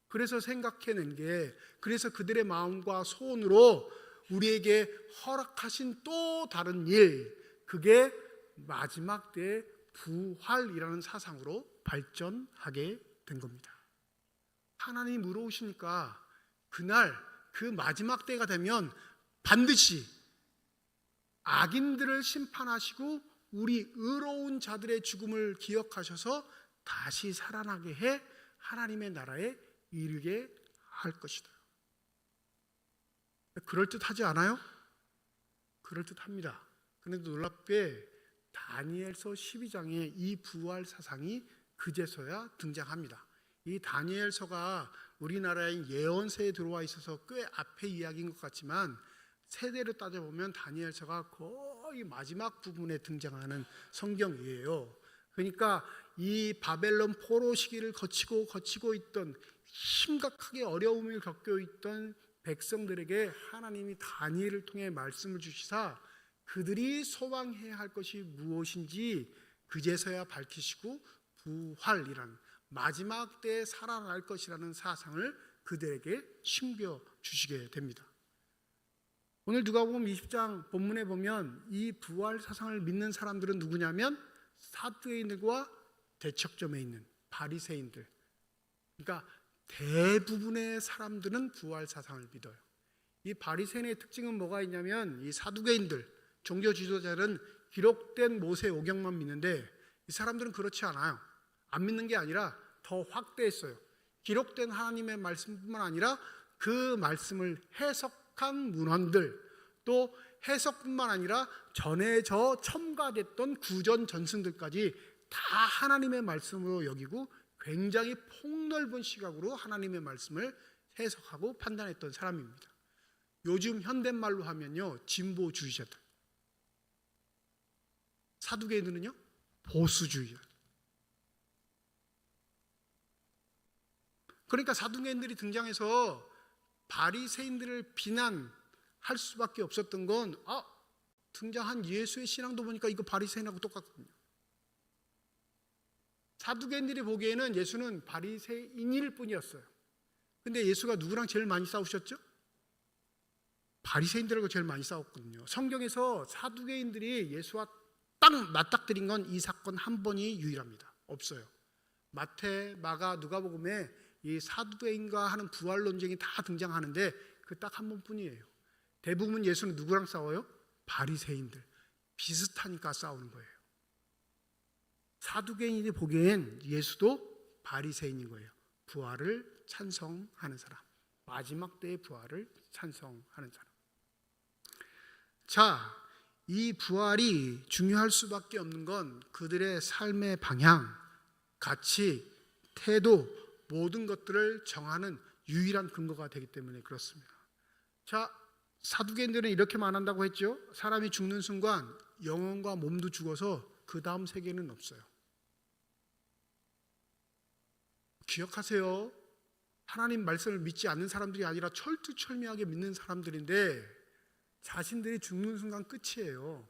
그래서 생각해낸 게, 그래서 그들의 마음과 소원으로 우리에게 허락하신 또 다른 일, 그게 마지막 때의 부활이라는 사상으로 발전하게 된 겁니다. 하나님이 의로우시니까 그날 그 마지막 때가 되면 반드시 악인들을 심판하시고 우리 의로운 자들의 죽음을 기억하셔서 다시 살아나게 해 하나님의 나라에 이르게 할 것이다. 그럴듯하지 않아요? 그럴듯합니다. 그런데 놀랍게 다니엘서 12장에 이 부활 사상이 그제서야 등장합니다. 이 다니엘서가 우리나라의 예언서에 들어와 있어서 꽤 앞에 이야기인 것 같지만, 세대로 따져보면 다니엘서가 거의 마지막 부분에 등장하는 성경이에요. 그러니까 이 바벨론 포로 시기를 거치고 있던, 심각하게 어려움을 겪고 있던 백성들에게 하나님이 다니엘을 통해 말씀을 주시사 그들이 소망해야 할 것이 무엇인지 그제서야 밝히시고 부활이라는, 마지막 때에 살아날 것이라는 사상을 그들에게 심겨주시게 됩니다. 오늘 누가복음 20장 본문에 보면 이 부활 사상을 믿는 사람들은 누구냐면 사두개인들과 대척점에 있는 바리새인들. 그러니까 대부분의 사람들은 부활 사상을 믿어요. 이 바리새인의 특징은 뭐가 있냐면, 이 사두개인들, 종교 지도자들은 기록된 모세 오경만 믿는데 이 사람들은 그렇지 않아요. 안 믿는 게 아니라 더 확대했어요. 기록된 하나님의 말씀뿐만 아니라 그 말씀을 해석한 문헌들, 또 해석뿐만 아니라 전해져 첨가됐던 구전 전승들까지 다 하나님의 말씀으로 여기고 굉장히 폭넓은 시각으로 하나님의 말씀을 해석하고 판단했던 사람입니다. 요즘 현대말로 하면요, 진보주의자들. 사두개인들은요, 보수주의자. 그러니까 사두개인들이 등장해서 바리새인들을 비난할 수밖에 없었던 건 등장한 예수의 신앙도 보니까 이거 바리새인하고 똑같거든요. 사두개인들이 보기에는 예수는 바리새인일 뿐이었어요. 근데 예수가 누구랑 제일 많이 싸우셨죠? 바리새인들하고 제일 많이 싸웠거든요. 성경에서 사두개인들이 예수와 딱 맞닥뜨린 건 이 사건 한 번이 유일합니다. 없어요. 마태, 마가, 누가복음에 이 사두개인과 하는 부활 논쟁이 다 등장하는데 그 딱 한 번뿐이에요. 대부분 예수는 누구랑 싸워요? 바리새인들. 비슷하니까 싸우는 거예요. 사두개인이 보기엔 예수도 바리새인인 거예요. 부활을 찬성하는 사람, 마지막 때의 부활을 찬성하는 사람. 자, 이 부활이 중요할 수밖에 없는 건 그들의 삶의 방향, 가치, 태도, 모든 것들을 정하는 유일한 근거가 되기 때문에 그렇습니다. 자, 사두개인들은 이렇게 말한다고 했죠. 사람이 죽는 순간 영혼과 몸도 죽어서 그 다음 세계는 없어요. 기억하세요. 하나님 말씀을 믿지 않는 사람들이 아니라 철두철미하게 믿는 사람들인데 자신들이 죽는 순간 끝이에요.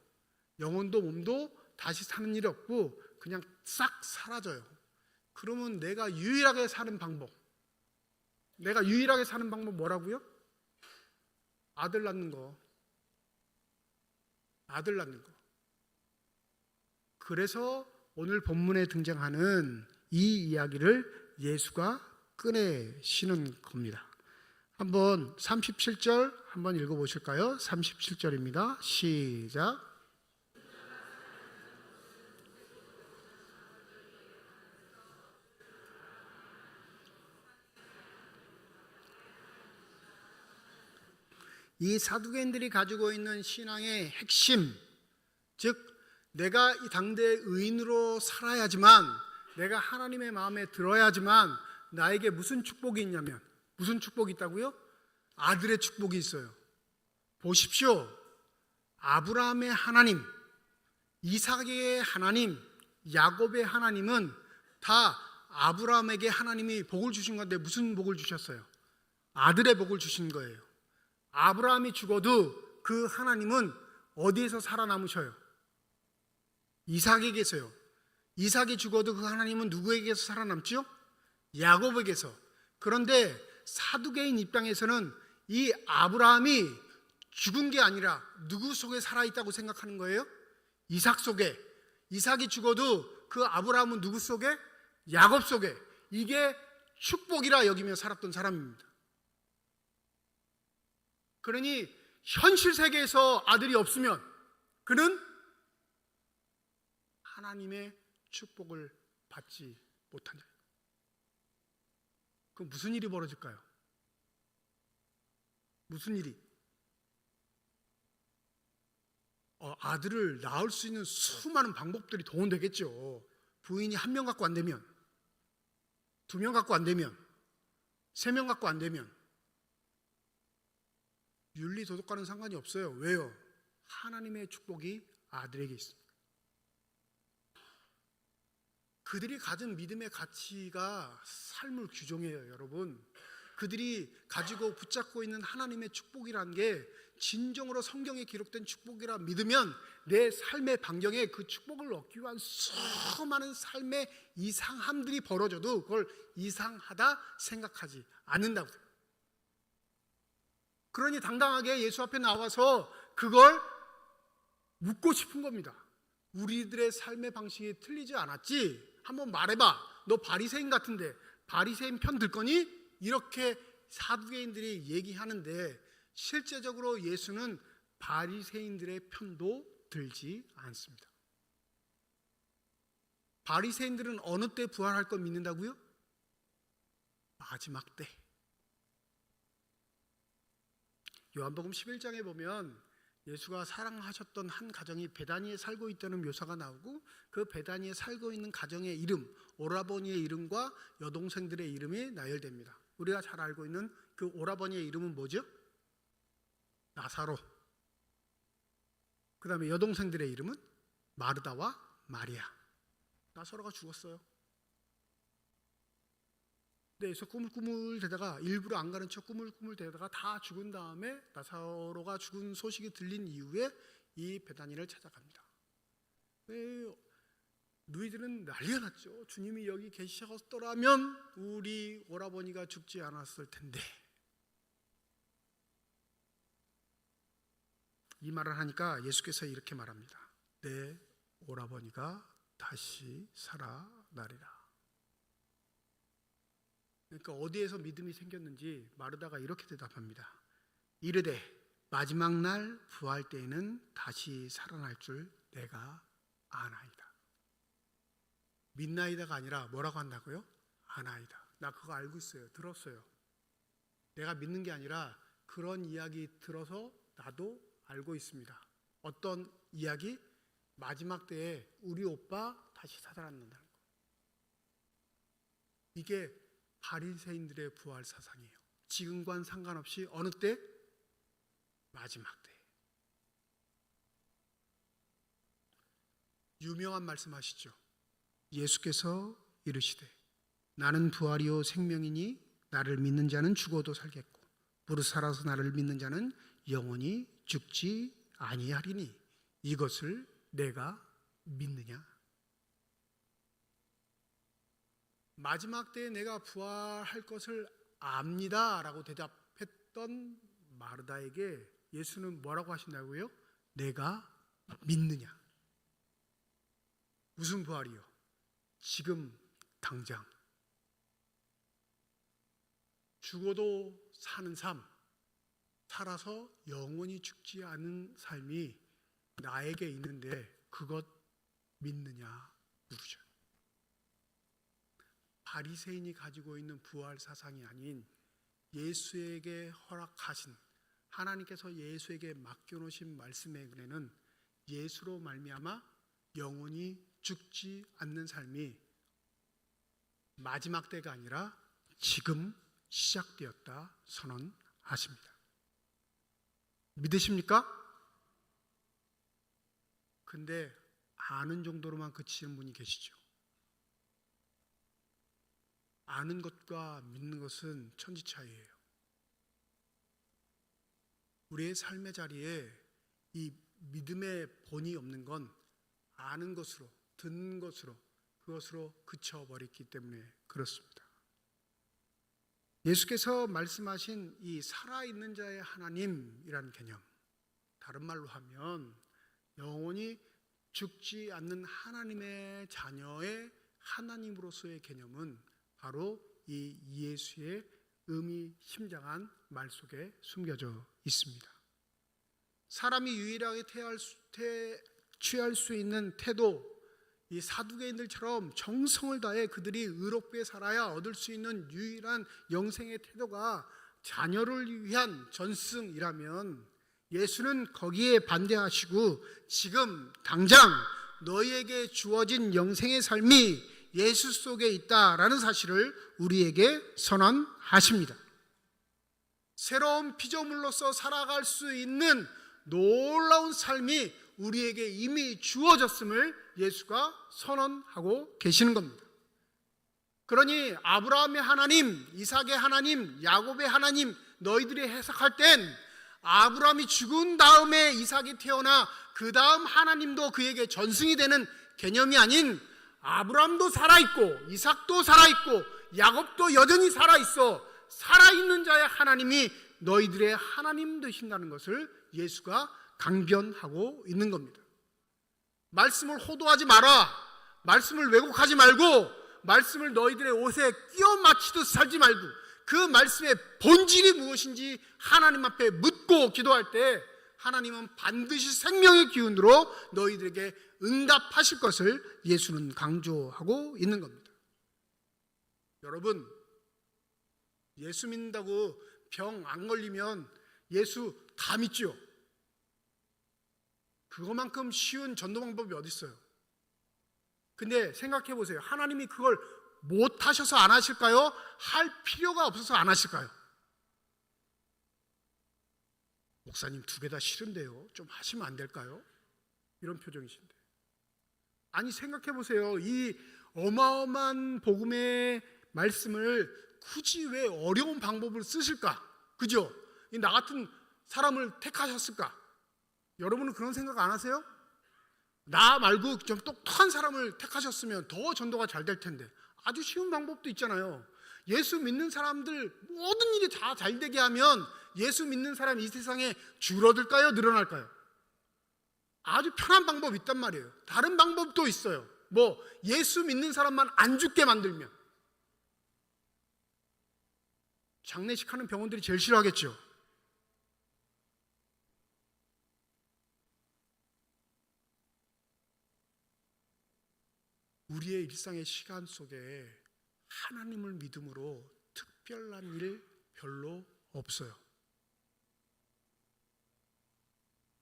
영혼도 몸도 다시 사는 일이 없고 그냥 싹 사라져요. 그러면 내가 유일하게 사는 방법 뭐라고요? 아들 낳는 거. 그래서 오늘 본문에 등장하는 이 이야기를 예수가 꺼내시는 겁니다. 한번 37절 한번 읽어보실까요? 37절입니다. 시작. 이 사두개인들이 가지고 있는 신앙의 핵심, 즉 내가 이 당대의 의인으로 살아야지만, 내가 하나님의 마음에 들어야지만 나에게 무슨 축복이 있냐면, 무슨 축복이 있다고요? 아들의 축복이 있어요. 보십시오. 아브라함의 하나님, 이삭의 하나님, 야곱의 하나님은 다 아브라함에게 하나님이 복을 주신 건데 무슨 복을 주셨어요? 아들의 복을 주신 거예요. 아브라함이 죽어도 그 하나님은 어디에서 살아남으셔요? 이삭에게서요. 이삭이 죽어도 그 하나님은 누구에게서 살아남죠? 야곱에게서. 그런데 사두개인 입장에서는 이 아브라함이 죽은 게 아니라 누구 속에 살아있다고 생각하는 거예요? 이삭 속에. 이삭이 죽어도 그 아브라함은 누구 속에? 야곱 속에. 이게 축복이라 여기며 살았던 사람입니다. 그러니 현실 세계에서 아들이 없으면 그는 하나님의 축복을 받지 못한 자예요. 그럼 무슨 일이 벌어질까요? 무슨 일이? 아들을 낳을 수 있는 수많은 방법들이 동원되겠죠. 부인이 1명 갖고 안 되면, 2명 갖고 안 되면, 3명 갖고 안 되면 윤리 도덕과는 상관이 없어요. 왜요? 하나님의 축복이 아들에게 있습니다. 그들이 가진 믿음의 가치가 삶을 규정해요, 여러분. 그들이 가지고 붙잡고 있는 하나님의 축복이라는 게 진정으로 성경에 기록된 축복이라 믿으면 내 삶의 반경에 그 축복을 얻기 위한 수많은 삶의 이상함들이 벌어져도 그걸 이상하다 생각하지 않는다고. 그러니 당당하게 예수 앞에 나와서 그걸 묻고 싶은 겁니다. 우리들의 삶의 방식이 틀리지 않았지? 한번 말해봐. 너 바리새인 같은데 바리새인 편 들 거니? 이렇게 사두개인들이 얘기하는데 실제적으로 예수는 바리새인들의 편도 들지 않습니다. 바리새인들은 어느 때 부활할 걸 믿는다고요? 마지막 때. 요한복음 11장에 보면 예수가 사랑하셨던 한 가정이 베다니에 살고 있다는 묘사가 나오고, 그 베다니에 살고 있는 가정의 이름, 오라버니의 이름과 여동생들의 이름이 나열됩니다. 우리가 잘 알고 있는 그 오라버니의 이름은 뭐죠? 나사로. 그 다음에 여동생들의 이름은 마르다와 마리아. 나사로가 죽었어요. 그래서 꾸물꾸물 대다가, 일부러 안 가는 척 꾸물꾸물 대다가 다 죽은 다음에 나사로가 죽은 소식이 들린 이후에 이 베다니를 찾아갑니다. 누이들은 난리가 났죠. 주님이 여기 계셨더라면 우리 오라버니가 죽지 않았을 텐데. 이 말을 하니까 예수께서 이렇게 말합니다. 내 오라버니가 다시 살아나리라. 그러니까 어디에서 믿음이 생겼는지 마르다가 이렇게 대답합니다. 이르되 마지막 날 부활 때에는 다시 살아날 줄 내가 아나이다. 믿나이다가 아니라 뭐라고 한다고요? 아나이다. 나 그거 알고 있어요. 들었어요. 내가 믿는 게 아니라 그런 이야기 들어서 나도 알고 있습니다. 어떤 이야기? 마지막 때에 우리 오빠 다시 살아난다는 거. 이게 바리새인들의 부활 사상이에요. 지금과는 상관없이 어느 때? 마지막 때. 유명한 말씀하시죠. 예수께서 이르시되 나는 부활이요 생명이니 나를 믿는 자는 죽어도 살겠고 무릇 살아서 나를 믿는 자는 영원히 죽지 아니하리니 이것을 내가 믿느냐? 마지막 때에 내가 부활할 것을 압니다 라고 대답했던 마르다에게 예수는 뭐라고 하신다고요? 내가 믿느냐? 무슨 부활이요? 지금 당장 죽어도 사는 삶, 살아서 영원히 죽지 않은 삶이 나에게 있는데 그것 믿느냐 물으죠. 바리새인이 가지고 있는 부활 사상이 아닌 예수에게 허락하신, 하나님께서 예수에게 맡겨놓으신 말씀의 은혜는 예수로 말미암아 영원히 죽지 않는 삶이 마지막 때가 아니라 지금 시작되었다 선언하십니다. 믿으십니까? 근데 아는 정도로만 그치는 분이 계시죠. 아는 것과 믿는 것은 천지 차이예요. 우리의 삶의 자리에 이 믿음의 본이 없는 건 아는 것으로, 듣는 것으로, 그것으로 그쳐버렸기 때문에 그렇습니다. 예수께서 말씀하신 이 살아있는 자의 하나님이라는 개념, 다른 말로 하면 영원히 죽지 않는 하나님의 자녀의 하나님으로서의 개념은 바로 이 예수의 의미심장한 말 속에 숨겨져 있습니다. 사람이 유일하게 취할 수 있는 태도, 이 사두개인들처럼 정성을 다해 그들이 의롭게 살아야 얻을 수 있는 유일한 영생의 태도가 자녀를 위한 전승이라면 예수는 거기에 반대하시고 지금 당장 너희에게 주어진 영생의 삶이 예수 속에 있다라는 사실을 우리에게 선언하십니다. 새로운 피조물로서 살아갈 수 있는 놀라운 삶이 우리에게 이미 주어졌음을 예수가 선언하고 계시는 겁니다. 그러니 아브라함의 하나님, 이삭의 하나님, 야곱의 하나님 너희들이 해석할 땐 아브라함이 죽은 다음에 이삭이 태어나 그 다음 하나님도 그에게 전승이 되는 개념이 아닌 아브라함도 살아있고 이삭도 살아있고 야곱도 여전히 살아있어 살아있는 자의 하나님이 너희들의 하나님 되신다는 것을 예수가 강변하고 있는 겁니다. 말씀을 호도하지 마라. 말씀을 왜곡하지 말고 말씀을 너희들의 옷에 끼워 맞추듯 살지 말고 그 말씀의 본질이 무엇인지 하나님 앞에 묻고 기도할 때 하나님은 반드시 생명의 기운으로 너희들에게 응답하실 것을 예수는 강조하고 있는 겁니다. 여러분, 예수 믿는다고 병 안 걸리면 예수 다 믿죠. 그거만큼 쉬운 전도 방법이 어디 있어요? 근데 생각해 보세요. 하나님이 그걸 못 하셔서 안 하실까요? 할 필요가 없어서 안 하실까요? 목사님 2개 다 싫은데요. 좀 하시면 안 될까요? 이런 표정이신데. 아니 생각해 보세요. 이 어마어마한 복음의 말씀을 굳이 왜 어려운 방법을 쓰실까? 그죠? 나 같은 사람을 택하셨을까? 여러분은 그런 생각 안 하세요? 나 말고 좀 똑똑한 사람을 택하셨으면 더 전도가 잘 될 텐데. 아주 쉬운 방법도 있잖아요. 예수 믿는 사람들 모든 일이 다 잘 되게 하면 예수 믿는 사람이 이 세상에 줄어들까요? 늘어날까요? 아주 편한 방법이 있단 말이에요. 다른 방법도 있어요. 뭐 예수 믿는 사람만 안 죽게 만들면. 장례식 하는 병원들이 제일 싫어하겠죠. 우리의 일상의 시간 속에 하나님을 믿음으로 특별한 일 별로 없어요.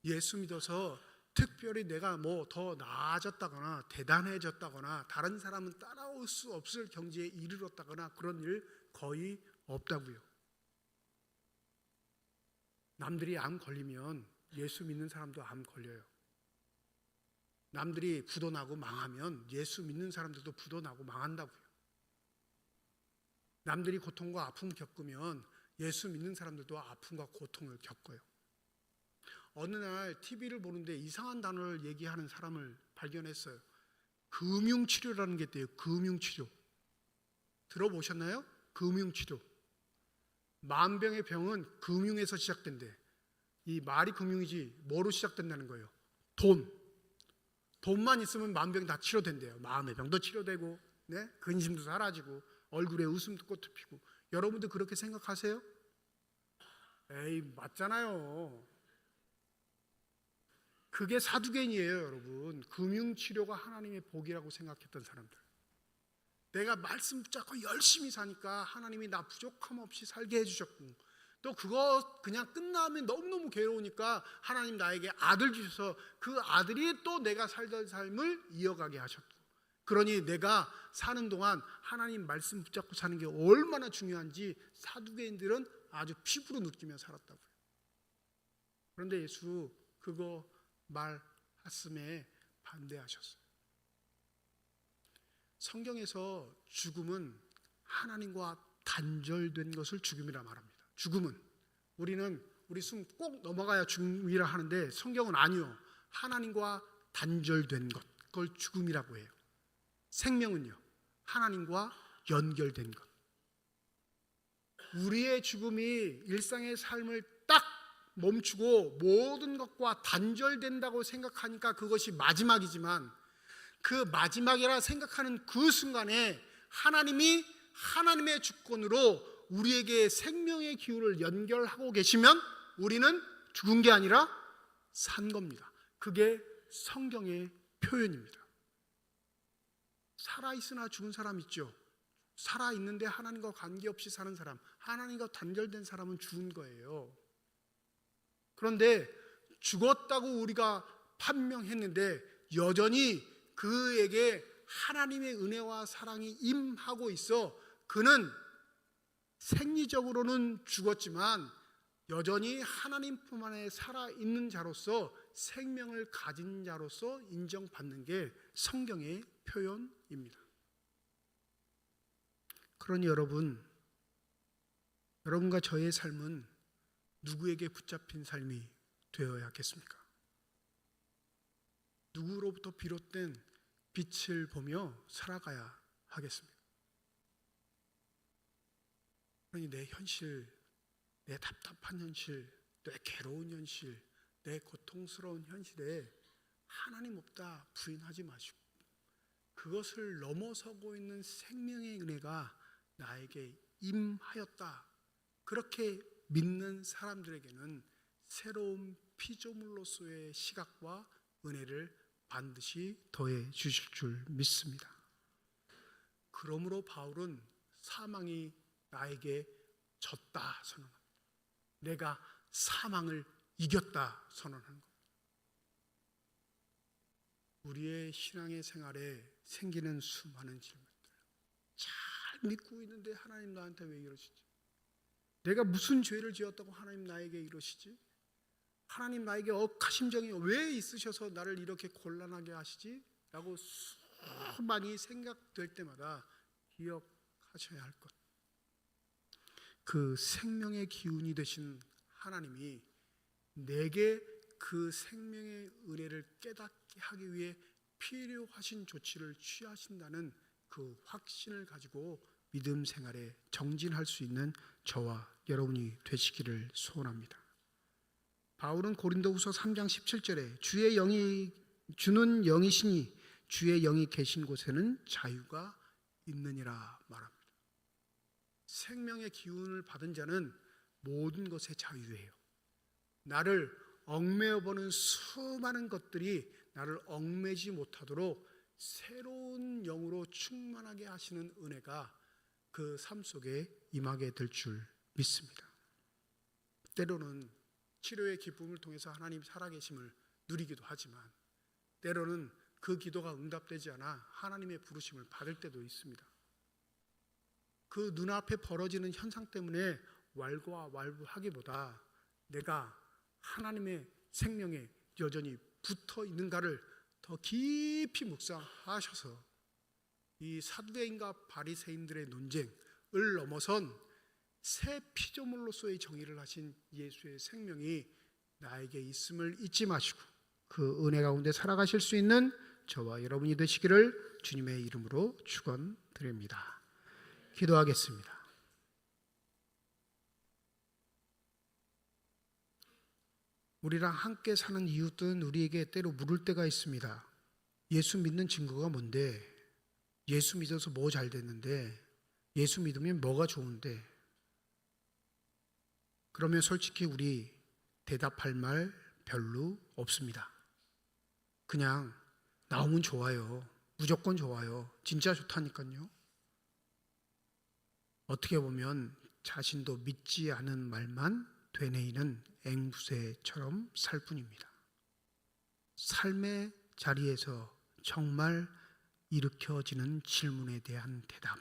예수 믿어서 특별히 내가 뭐 더 나아졌다거나 대단해졌다거나 다른 사람은 따라올 수 없을 경지에 이르렀다거나 그런 일 거의 없다고요. 남들이 암 걸리면 예수 믿는 사람도 암 걸려요. 남들이 부도 나고 망하면 예수 믿는 사람들도 부도 나고 망한다고요. 남들이 고통과 아픔 겪으면 예수 믿는 사람들도 아픔과 고통을 겪어요. 어느 날 TV를 보는데 이상한 단어를 얘기하는 사람을 발견했어요. 금융치료라는 게 있대요. 금융치료. 들어보셨나요? 금융치료. 만병의 병은 금융에서 시작된대. 이 말이 금융이지 뭐로 시작된다는 거예요? 돈만 있으면 만병이 다 치료된대요. 마음의 병도 치료되고, 네? 근심도 사라지고, 얼굴에 웃음도 꽃도 피고. 여러분도 그렇게 생각하세요? 에이, 맞잖아요. 그게 사두개인이에요, 여러분. 금융치료가 하나님의 복이라고 생각했던 사람들. 내가 말씀 붙잡고 열심히 사니까 하나님이 나 부족함 없이 살게 해주셨고, 또 그거 그냥 끝나면 너무너무 괴로우니까 하나님 나에게 아들 주셔서 그 아들이 또 내가 살던 삶을 이어가게 하셨고, 그러니 내가 사는 동안 하나님 말씀 붙잡고 사는 게 얼마나 중요한지 사두개인들은 아주 피부로 느끼며 살았다고요. 그런데 예수 그거 말씀에 반대하셨어요. 성경에서 죽음은 하나님과 단절된 것을 죽음이라 말합니다. 죽음은 우리 숨 꼭 넘어가야 죽음이라 하는데 성경은 아니요. 하나님과 단절된 것, 그걸 죽음이라고 해요. 생명은요, 하나님과 연결된 것. 우리의 죽음이 일상의 삶을 딱 멈추고 모든 것과 단절된다고 생각하니까 그것이 마지막이지만, 그 마지막이라 생각하는 그 순간에 하나님이 하나님의 주권으로 우리에게 생명의 기후를 연결하고 계시면 우리는 죽은 게 아니라 산 겁니다. 그게 성경의 표현입니다. 살아있으나 죽은 사람 있죠. 살아있는데 하나님과 관계없이 사는 사람, 하나님과 단절된 사람은 죽은 거예요. 그런데 죽었다고 우리가 판명했는데 여전히 그에게 하나님의 은혜와 사랑이 임하고 있어 그는 생리적으로는 죽었지만 여전히 하나님 품 안에 살아있는 자로서 생명을 가진 자로서 인정받는 게 성경의 표현입니다. 그러니 여러분과 저의 삶은 누구에게 붙잡힌 삶이 되어야겠습니까? 누구로부터 비롯된 빛을 보며 살아가야 하겠습니다. 그러니 내 현실, 내 답답한 현실, 내 괴로운 현실, 내 고통스러운 현실에 하나님 없다 부인하지 마시고 그것을 넘어서고 있는 생명의 은혜가 나에게 임하였다, 그렇게 믿는 사람들에게는 새로운 피조물로서의 시각과 은혜를 반드시 더해 주실 줄 믿습니다. 그러므로 바울은 사망이 나에게 졌다 선언합니다. 내가 사망을 이겼다 선언하는 겁니다. 우리의 신앙의 생활에 생기는 수많은 질문들, 잘 믿고 있는데 하나님 나한테 왜 이러시지? 내가 무슨 죄를 지었다고 하나님 나에게 이러시지? 하나님 나에게 억하신 정이 왜 있으셔서 나를 이렇게 곤란하게 하시지? 라고 수많이 생각될 때마다 기억하셔야 할 것, 그 생명의 기운이 되신 하나님이 내게 그 생명의 은혜를 깨닫게 하기 위해 필요하신 조치를 취하신다는 그 확신을 가지고 믿음 생활에 정진할 수 있는 저와 여러분이 되시기를 소원합니다. 바울은 고린도후서 3장 17절에 주의 영이 주는 영이시니 주의 영이 계신 곳에는 자유가 있느니라 말합니다. 생명의 기운을 받은 자는 모든 것에 자유예요. 나를 얽매어보는 수많은 것들이 나를 얽매지 못하도록 새로운 영으로 충만하게 하시는 은혜가 그 삶 속에 임하게 될 줄 믿습니다. 때로는 치료의 기쁨을 통해서 하나님 살아계심을 누리기도 하지만 때로는 그 기도가 응답되지 않아 하나님의 부르심을 받을 때도 있습니다. 그 눈앞에 벌어지는 현상 때문에 왈가왈부하기보다 내가 하나님의 생명에 여전히 붙어 있는가를 더 깊이 묵상하셔서 이 사두개인과 바리새인들의 논쟁을 넘어선 새 피조물로서의 정의를 하신 예수의 생명이 나에게 있음을 잊지 마시고 그 은혜 가운데 살아가실 수 있는 저와 여러분이 되시기를 주님의 이름으로 축원드립니다. 기도하겠습니다. 우리랑 함께 사는 이웃들은 우리에게 때로 물을 때가 있습니다. 예수 믿는 증거가 뭔데? 예수 믿어서 뭐 잘 됐는데? 예수 믿으면 뭐가 좋은데? 그러면 솔직히 우리 대답할 말 별로 없습니다. 그냥 나오면 좋아요. 무조건 좋아요. 진짜 좋다니까요. 어떻게 보면 자신도 믿지 않은 말만 되뇌이는 앵무새처럼 살 뿐입니다. 삶의 자리에서 정말 일으켜지는 질문에 대한 대답,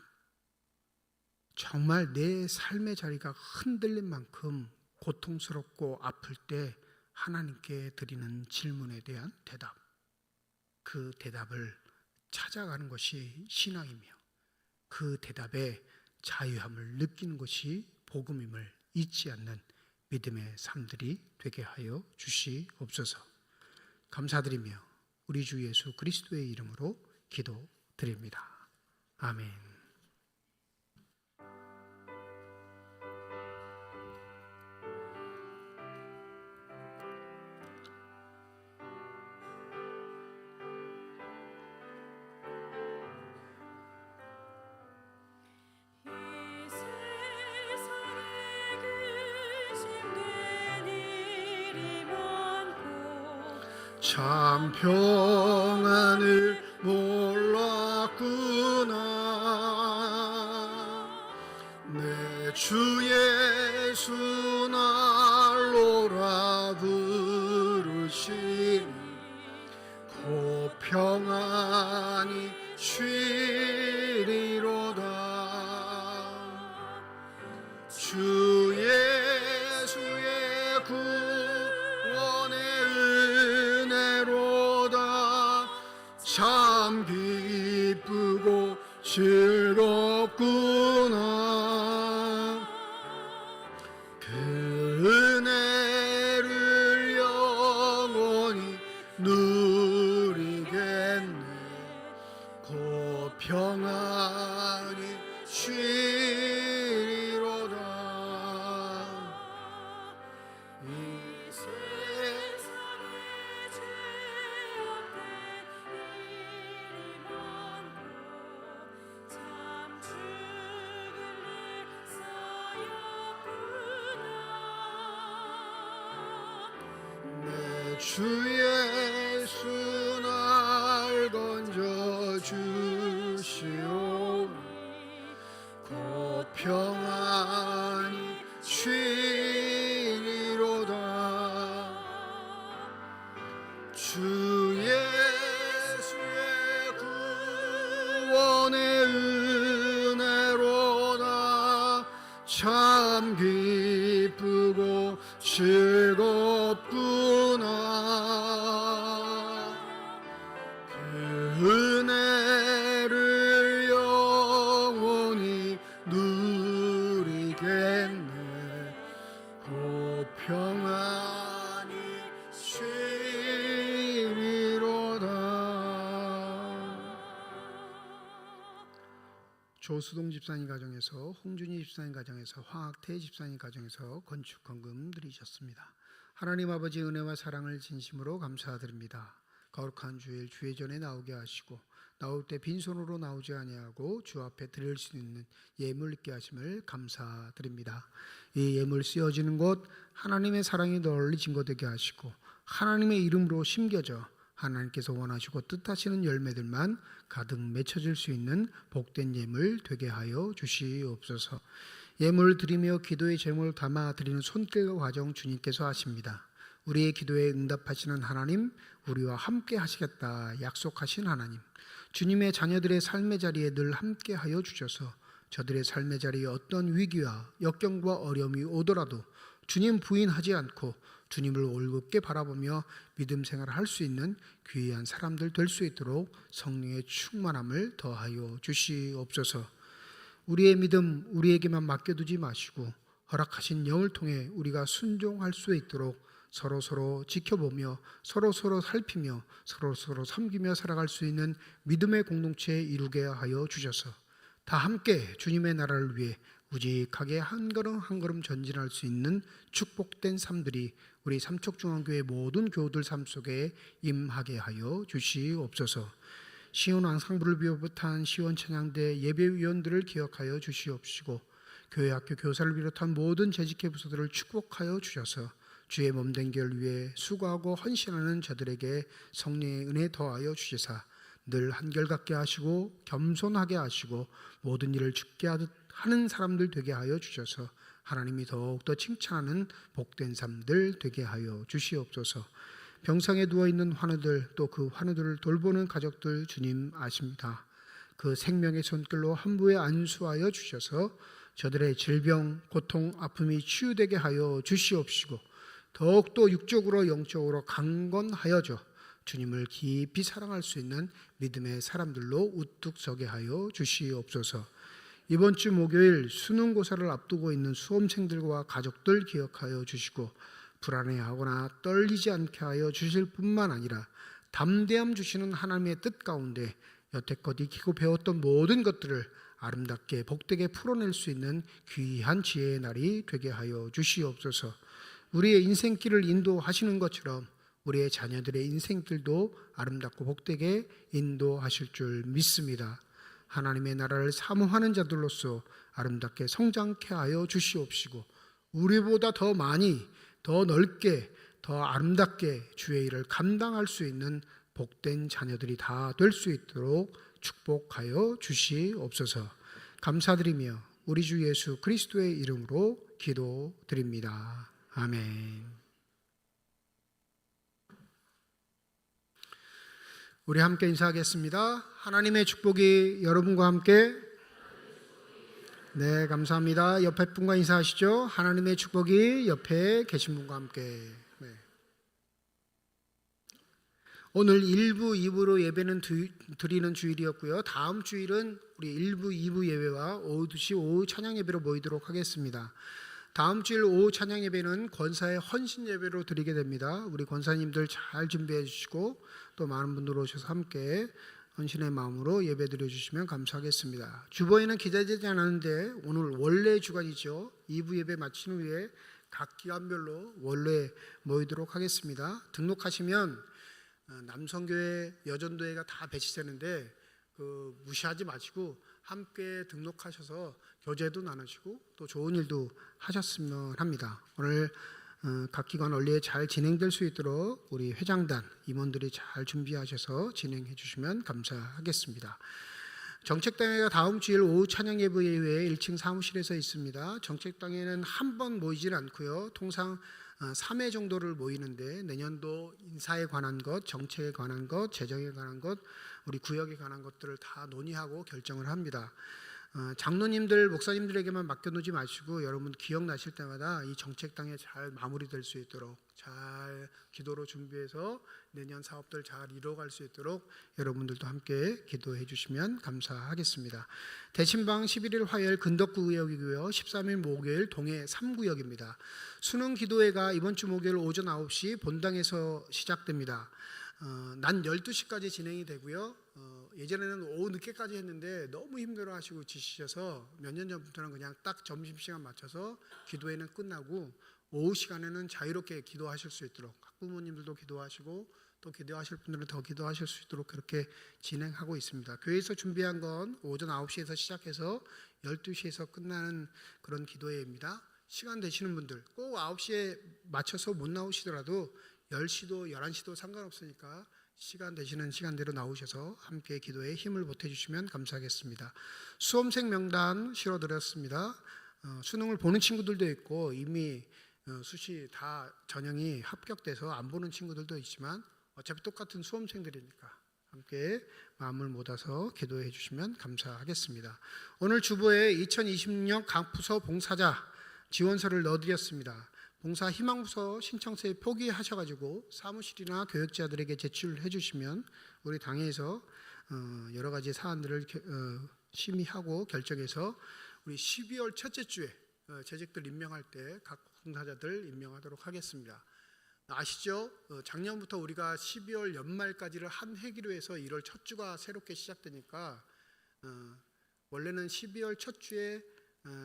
정말 내 삶의 자리가 흔들린 만큼 고통스럽고 아플 때 하나님께 드리는 질문에 대한 대답, 그 대답을 찾아가는 것이 신앙이며 그 대답에 자유함을 느끼는 것이 복음임을 잊지 않는 믿음의 삶들이 되게 하여 주시옵소서. 감사드리며 우리 주 예수 그리스도의 이름으로 기도드립니다. 아멘. 참 평안을 몰랐구나. 내 주 예수 날로라 부르시니 곧 평안히 쉬리로다. 주 예수의 구원의 은혜로다. 참 기쁘고 즐겁구나. 그 은혜를 영원히 누리겠네. 곧 평안히 쉬리로다. 이 세상에 내 주 예수 날 건져 주시오. 곧 평안히 즐겁구나. 그 은혜를 영원히 누리겠네. 곧 평안히 쉬리로다. 조수동 집사님 가정에서, 홍준희 집사님 가정에서, 황학태 집사님 가정에서 건축 헌금 드리셨습니다. 하나님 아버지 은혜와 사랑을 진심으로 감사드립니다. 거룩한 주일 주의 전에 나오게 하시고 나올 때 빈손으로 나오지 아니하고 주 앞에 드릴 수 있는 예물 있게 하심을 감사드립니다. 이 예물 쓰여지는 곳 하나님의 사랑이 널리 증거되게 하시고 하나님의 이름으로 심겨져 하나님께서 원하시고 뜻하시는 열매들만 가득 맺혀질 수 있는 복된 예물 되게 하여 주시옵소서. 예물 드리며 기도의 제목을 담아 드리는 손길과 과정 주님께서 하십니다. 우리의 기도에 응답하시는 하나님, 우리와 함께 하시겠다 약속하신 하나님, 주님의 자녀들의 삶의 자리에 늘 함께 하여 주셔서 저들의 삶의 자리에 어떤 위기와 역경과 어려움이 오더라도 주님 부인하지 않고 주님을 올곧게 바라보며 믿음 생활을 할 수 있는 귀한 사람들 될 수 있도록 성령의 충만함을 더하여 주시옵소서. 우리의 믿음 우리에게만 맡겨두지 마시고 허락하신 영을 통해 우리가 순종할 수 있도록 서로서로 지켜보며 서로서로 살피며 서로서로 섬기며 살아갈 수 있는 믿음의 공동체 이루게 하여 주셔서 다 함께 주님의 나라를 위해 우직하게 한 걸음 한 걸음 전진할 수 있는 축복된 삶들이 우리 삼척중앙교회 모든 교우들 삶 속에 임하게 하여 주시옵소서. 시온 앙상블을 비롯한 시온 찬양대 예배위원들을 기억하여 주시옵시고 교회 학교 교사를 비롯한 모든 재직회 부서들을 축복하여 주셔서 주의 몸된 교회를 위해 수고하고 헌신하는 저들에게 성령의 은혜 더하여 주시사 늘 한결같게 하시고 겸손하게 하시고 모든 일을 주께 하는 사람들 되게 하여 주셔서 하나님이 더욱더 칭찬하는 복된 삶들 되게 하여 주시옵소서. 병상에 누워있는 환우들 또 그 환우들을 돌보는 가족들 주님 아십니다. 그 생명의 손길로 한부에 안수하여 주셔서 저들의 질병, 고통, 아픔이 치유되게 하여 주시옵시고 더욱더 육적으로 영적으로 강건하여져 주님을 깊이 사랑할 수 있는 믿음의 사람들로 우뚝 서게 하여 주시옵소서. 이번 주 목요일 수능고사를 앞두고 있는 수험생들과 가족들 기억하여 주시고 불안해하거나 떨리지 않게 하여 주실 뿐만 아니라 담대함 주시는 하나님의 뜻 가운데 여태껏 익히고 배웠던 모든 것들을 아름답게 복되게 풀어낼 수 있는 귀한 지혜의 날이 되게 하여 주시옵소서. 우리의 인생길을 인도하시는 것처럼 우리의 자녀들의 인생길도 아름답고 복되게 인도하실 줄 믿습니다. 하나님의 나라를 사모하는 자들로서 아름답게 성장케 하여 주시옵시고 우리보다 더 많이 더 넓게 더 아름답게 주의 일을 감당할 수 있는 복된 자녀들이 다 될 수 있도록 축복하여 주시옵소서. 감사드리며 우리 주 예수 그리스도의 이름으로 기도드립니다. 아멘. 우리 함께 인사하겠습니다. 하나님의 축복이 여러분과 함께. 네, 감사합니다. 옆에 분과 인사하시죠. 하나님의 축복이 옆에 계신 분과 함께. 네. 오늘 1부, 2부로 예배는 드리는 주일이었고요. 다음 주일은 우리 1부, 2부 예배와 오후 2시 오후 찬양 예배로 모이도록 하겠습니다. 다음 주일 오후 찬양 예배는 권사의 헌신 예배로 드리게 됩니다. 우리 권사님들 잘 준비해 주시고 또 많은 분들 오셔서 함께 헌신의 마음으로 예배 드려주시면 감사하겠습니다. 주보에는 기재되지 않았는데 오늘 원래 주간이죠. 2부 예배 마친 후에 각 기간별로 원래 모이도록 하겠습니다. 등록하시면 남성교회, 여전도회가 다 배치되는데 무시하지 마시고 함께 등록하셔서 교제도 나누시고 또 좋은 일도 하셨으면 합니다. 오늘 각 기관 원리에 잘 진행될 수 있도록 우리 회장단 임원들이 잘 준비하셔서 진행해 주시면 감사하겠습니다. 정책당회가 다음 주일 오후 찬양 예배 예외에 1층 사무실에서 있습니다. 정책당회는 한 번 모이지는 않고요. 통상 3회 정도를 모이는데 내년도 인사에 관한 것, 정책에 관한 것, 재정에 관한 것, 우리 구역에 관한 것들을 다 논의하고 결정을 합니다. 장로님들, 목사님들에게만 맡겨놓지 마시고 여러분 기억나실 때마다 이 정책당에 잘 마무리될 수 있도록 잘 기도로 준비해서 내년 사업들 잘 이루어갈 수 있도록 여러분들도 함께 기도해 주시면 감사하겠습니다. 대신방 11일 화요일 근덕구역이고요. 13일 목요일 동해 3구역입니다. 수능 기도회가 이번 주 목요일 오전 9시 본당에서 시작됩니다. 낮 12시까지 진행이 되고요. 예전에는 오후 늦게까지 했는데 너무 힘들어 하시고 지치셔서 몇 년 전부터는 그냥 딱 점심시간 맞춰서 기도회는 끝나고 오후 시간에는 자유롭게 기도하실 수 있도록 학부모님들도 기도하시고 또 기도하실 분들은 더 기도하실 수 있도록 그렇게 진행하고 있습니다. 교회에서 준비한 건 오전 9시에서 시작해서 12시에서 끝나는 그런 기도회입니다. 시간 되시는 분들 꼭 9시에 맞춰서 못 나오시더라도 10시도 11시도 상관없으니까 시간 되시는 시간대로 나오셔서 함께 기도에 힘을 보태주시면 감사하겠습니다. 수험생 명단 실어드렸습니다. 수능을 보는 친구들도 있고 이미 수시 다 전형이 합격돼서 안 보는 친구들도 있지만 어차피 똑같은 수험생들이니까 함께 마음을 모아서 기도해 주시면 감사하겠습니다. 오늘 주보에 2020년 각 부서 봉사자 지원서를 넣어드렸습니다. 봉사 희망부서 신청서에 표기하셔가지고 사무실이나 교역자들에게 제출해 주시면 우리 당에서 여러 가지 사안들을 심의하고 결정해서 우리 12월 첫째 주에 재직들 임명할 때 각 봉사자들 임명하도록 하겠습니다. 아시죠? 작년부터 우리가 12월 연말까지를 한 해기로 해서 1월 첫 주가 새롭게 시작되니까 원래는 12월 첫 주에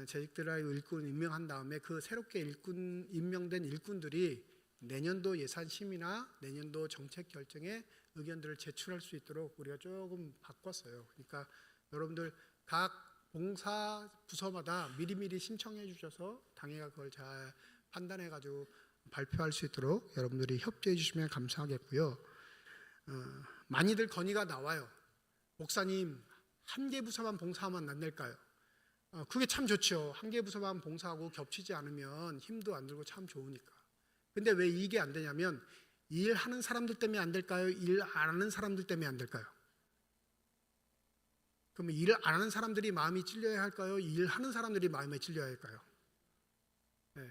재직들하고 일꾼 임명한 다음에 그 새롭게 임명된 일꾼들이 내년도 예산 심의나 내년도 정책 결정에 의견들을 제출할 수 있도록 우리가 조금 바꿨어요. 그러니까 여러분들 각 봉사 부서마다 미리미리 신청해 주셔서 당회가 그걸 잘 판단해 가지고 발표할 수 있도록 여러분들이 협조해 주시면 감사하겠고요. 많이들 건의가 나와요. 목사님 한 개 부서만 봉사하면 안 될까요? 그게 참 좋죠. 한 개 부서만 봉사하고 겹치지 않으면 힘도 안 들고 참 좋으니까. 근데 왜 이게 안 되냐면 일하는 사람들 때문에 안 될까요? 일 안 하는 사람들 때문에 안 될까요? 그러면 일을 안 하는 사람들이 마음이 찔려야 할까요? 일하는 사람들이 마음에 찔려야 할까요? 네.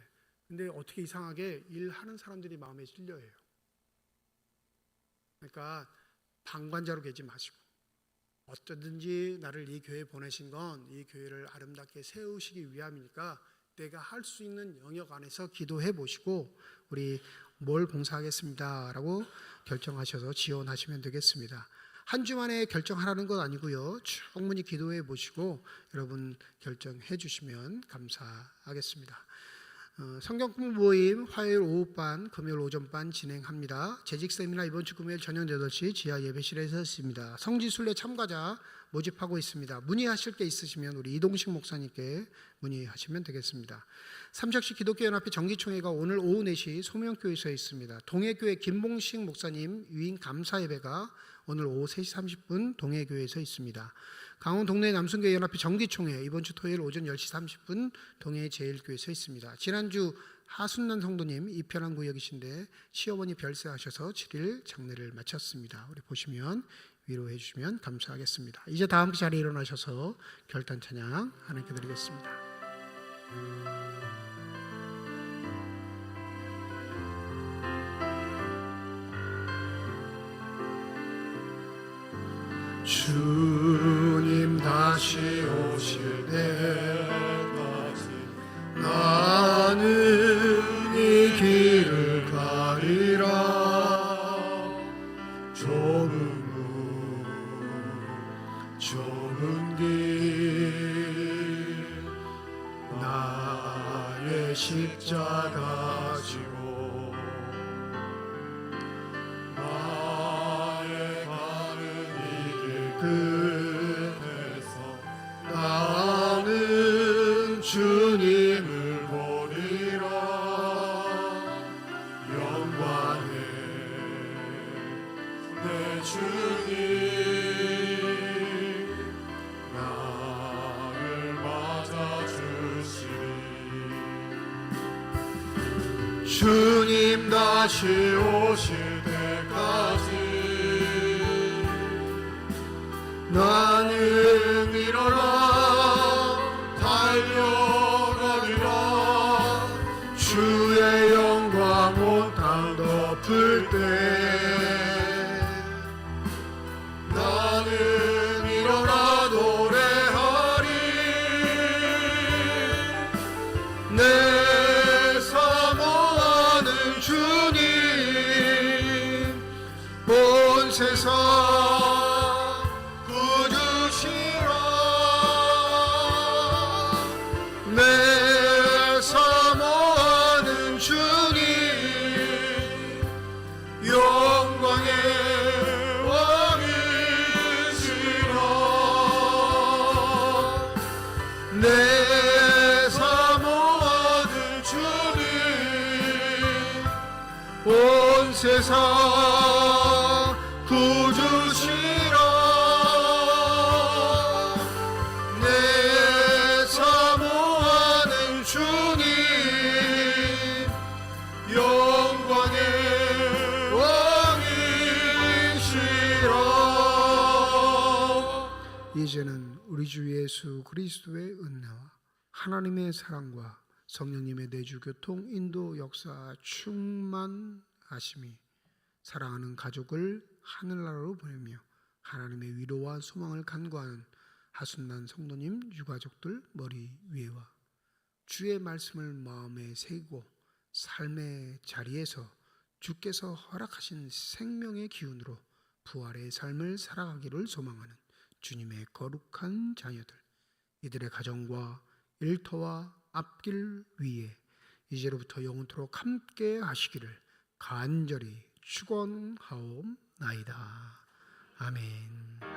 근데 어떻게 이상하게 일하는 사람들이 마음에 찔려야 해요. 그러니까 방관자로 계지 마시고 어쩌든지 나를 이 교회에 보내신 건 이 교회를 아름답게 세우시기 위함이니까 내가 할 수 있는 영역 안에서 기도해 보시고 우리 뭘 봉사하겠습니다 라고 결정하셔서 지원하시면 되겠습니다. 한 주 만에 결정하라는 건 아니고요. 충분히 기도해 보시고 여러분 결정해 주시면 감사하겠습니다. 성경 공부 모임 화요일 오후반, 금요일 오전반 진행합니다. 재직 세미나 이번 주 금요일 저녁 8시 지하 예배실에서 있습니다. 성지순례 참가자 모집하고 있습니다. 문의하실 게 있으시면 우리 이동식 목사님께 문의하시면 되겠습니다. 삼척시 기독교연합회 정기총회가 오늘 오후 4시 소명교회에서 있습니다. 동해교회 김봉식 목사님 위임 감사 예배가 오늘 오후 3시 30분 동해교회에서 있습니다. 강원 동네 남순교회 연합회 정기총회 이번 주 토요일 오전 10시 30분 동해 제일교회에서 있습니다. 지난주 하순난 성도님 이편한 구역이신데 시어머니 별세하셔서 7일 장례를 마쳤습니다. 우리 보시면 위로해 주시면 감사하겠습니다. 이제 다 함께 자리에 일어나셔서 결단 찬양 하나님께 드리겠습니다. 주님 다시 오실 때까지 나는 이 길을 가리라. 좁은 길 나의 십자가 지고 나의 가는 이 길 끝에서 나는 주님을 보리라. 영광의 내 주님 나를 맞아주시리. 주님 다시 오실 때까지 나는 일어나 아플 때 나는 일어나 노래하리 내 사모하는 주님 온 세상 구주시라 내 사모하는 주님 영광의 왕이시라 내 사모하는 주님 온 세상 구주시라 내 사모하는 주님 영광의 이제는 우리 주 예수 그리스도의 은혜와 하나님의 사랑과 성령님의 내주 교통 인도 역사 충만하심이 사랑하는 가족을 하늘나라로 보내며 하나님의 위로와 소망을 간구하는 하순난 성도님 유가족들 머리 위에와 주의 말씀을 마음에 새기고 삶의 자리에서 주께서 허락하신 생명의 기운으로 부활의 삶을 살아가기를 소망하는 주님의 거룩한 자녀들 이들의 가정과 일터와 앞길 위에 이제로부터 영원토록 함께 하시기를 간절히 축원하옵나이다. 아멘.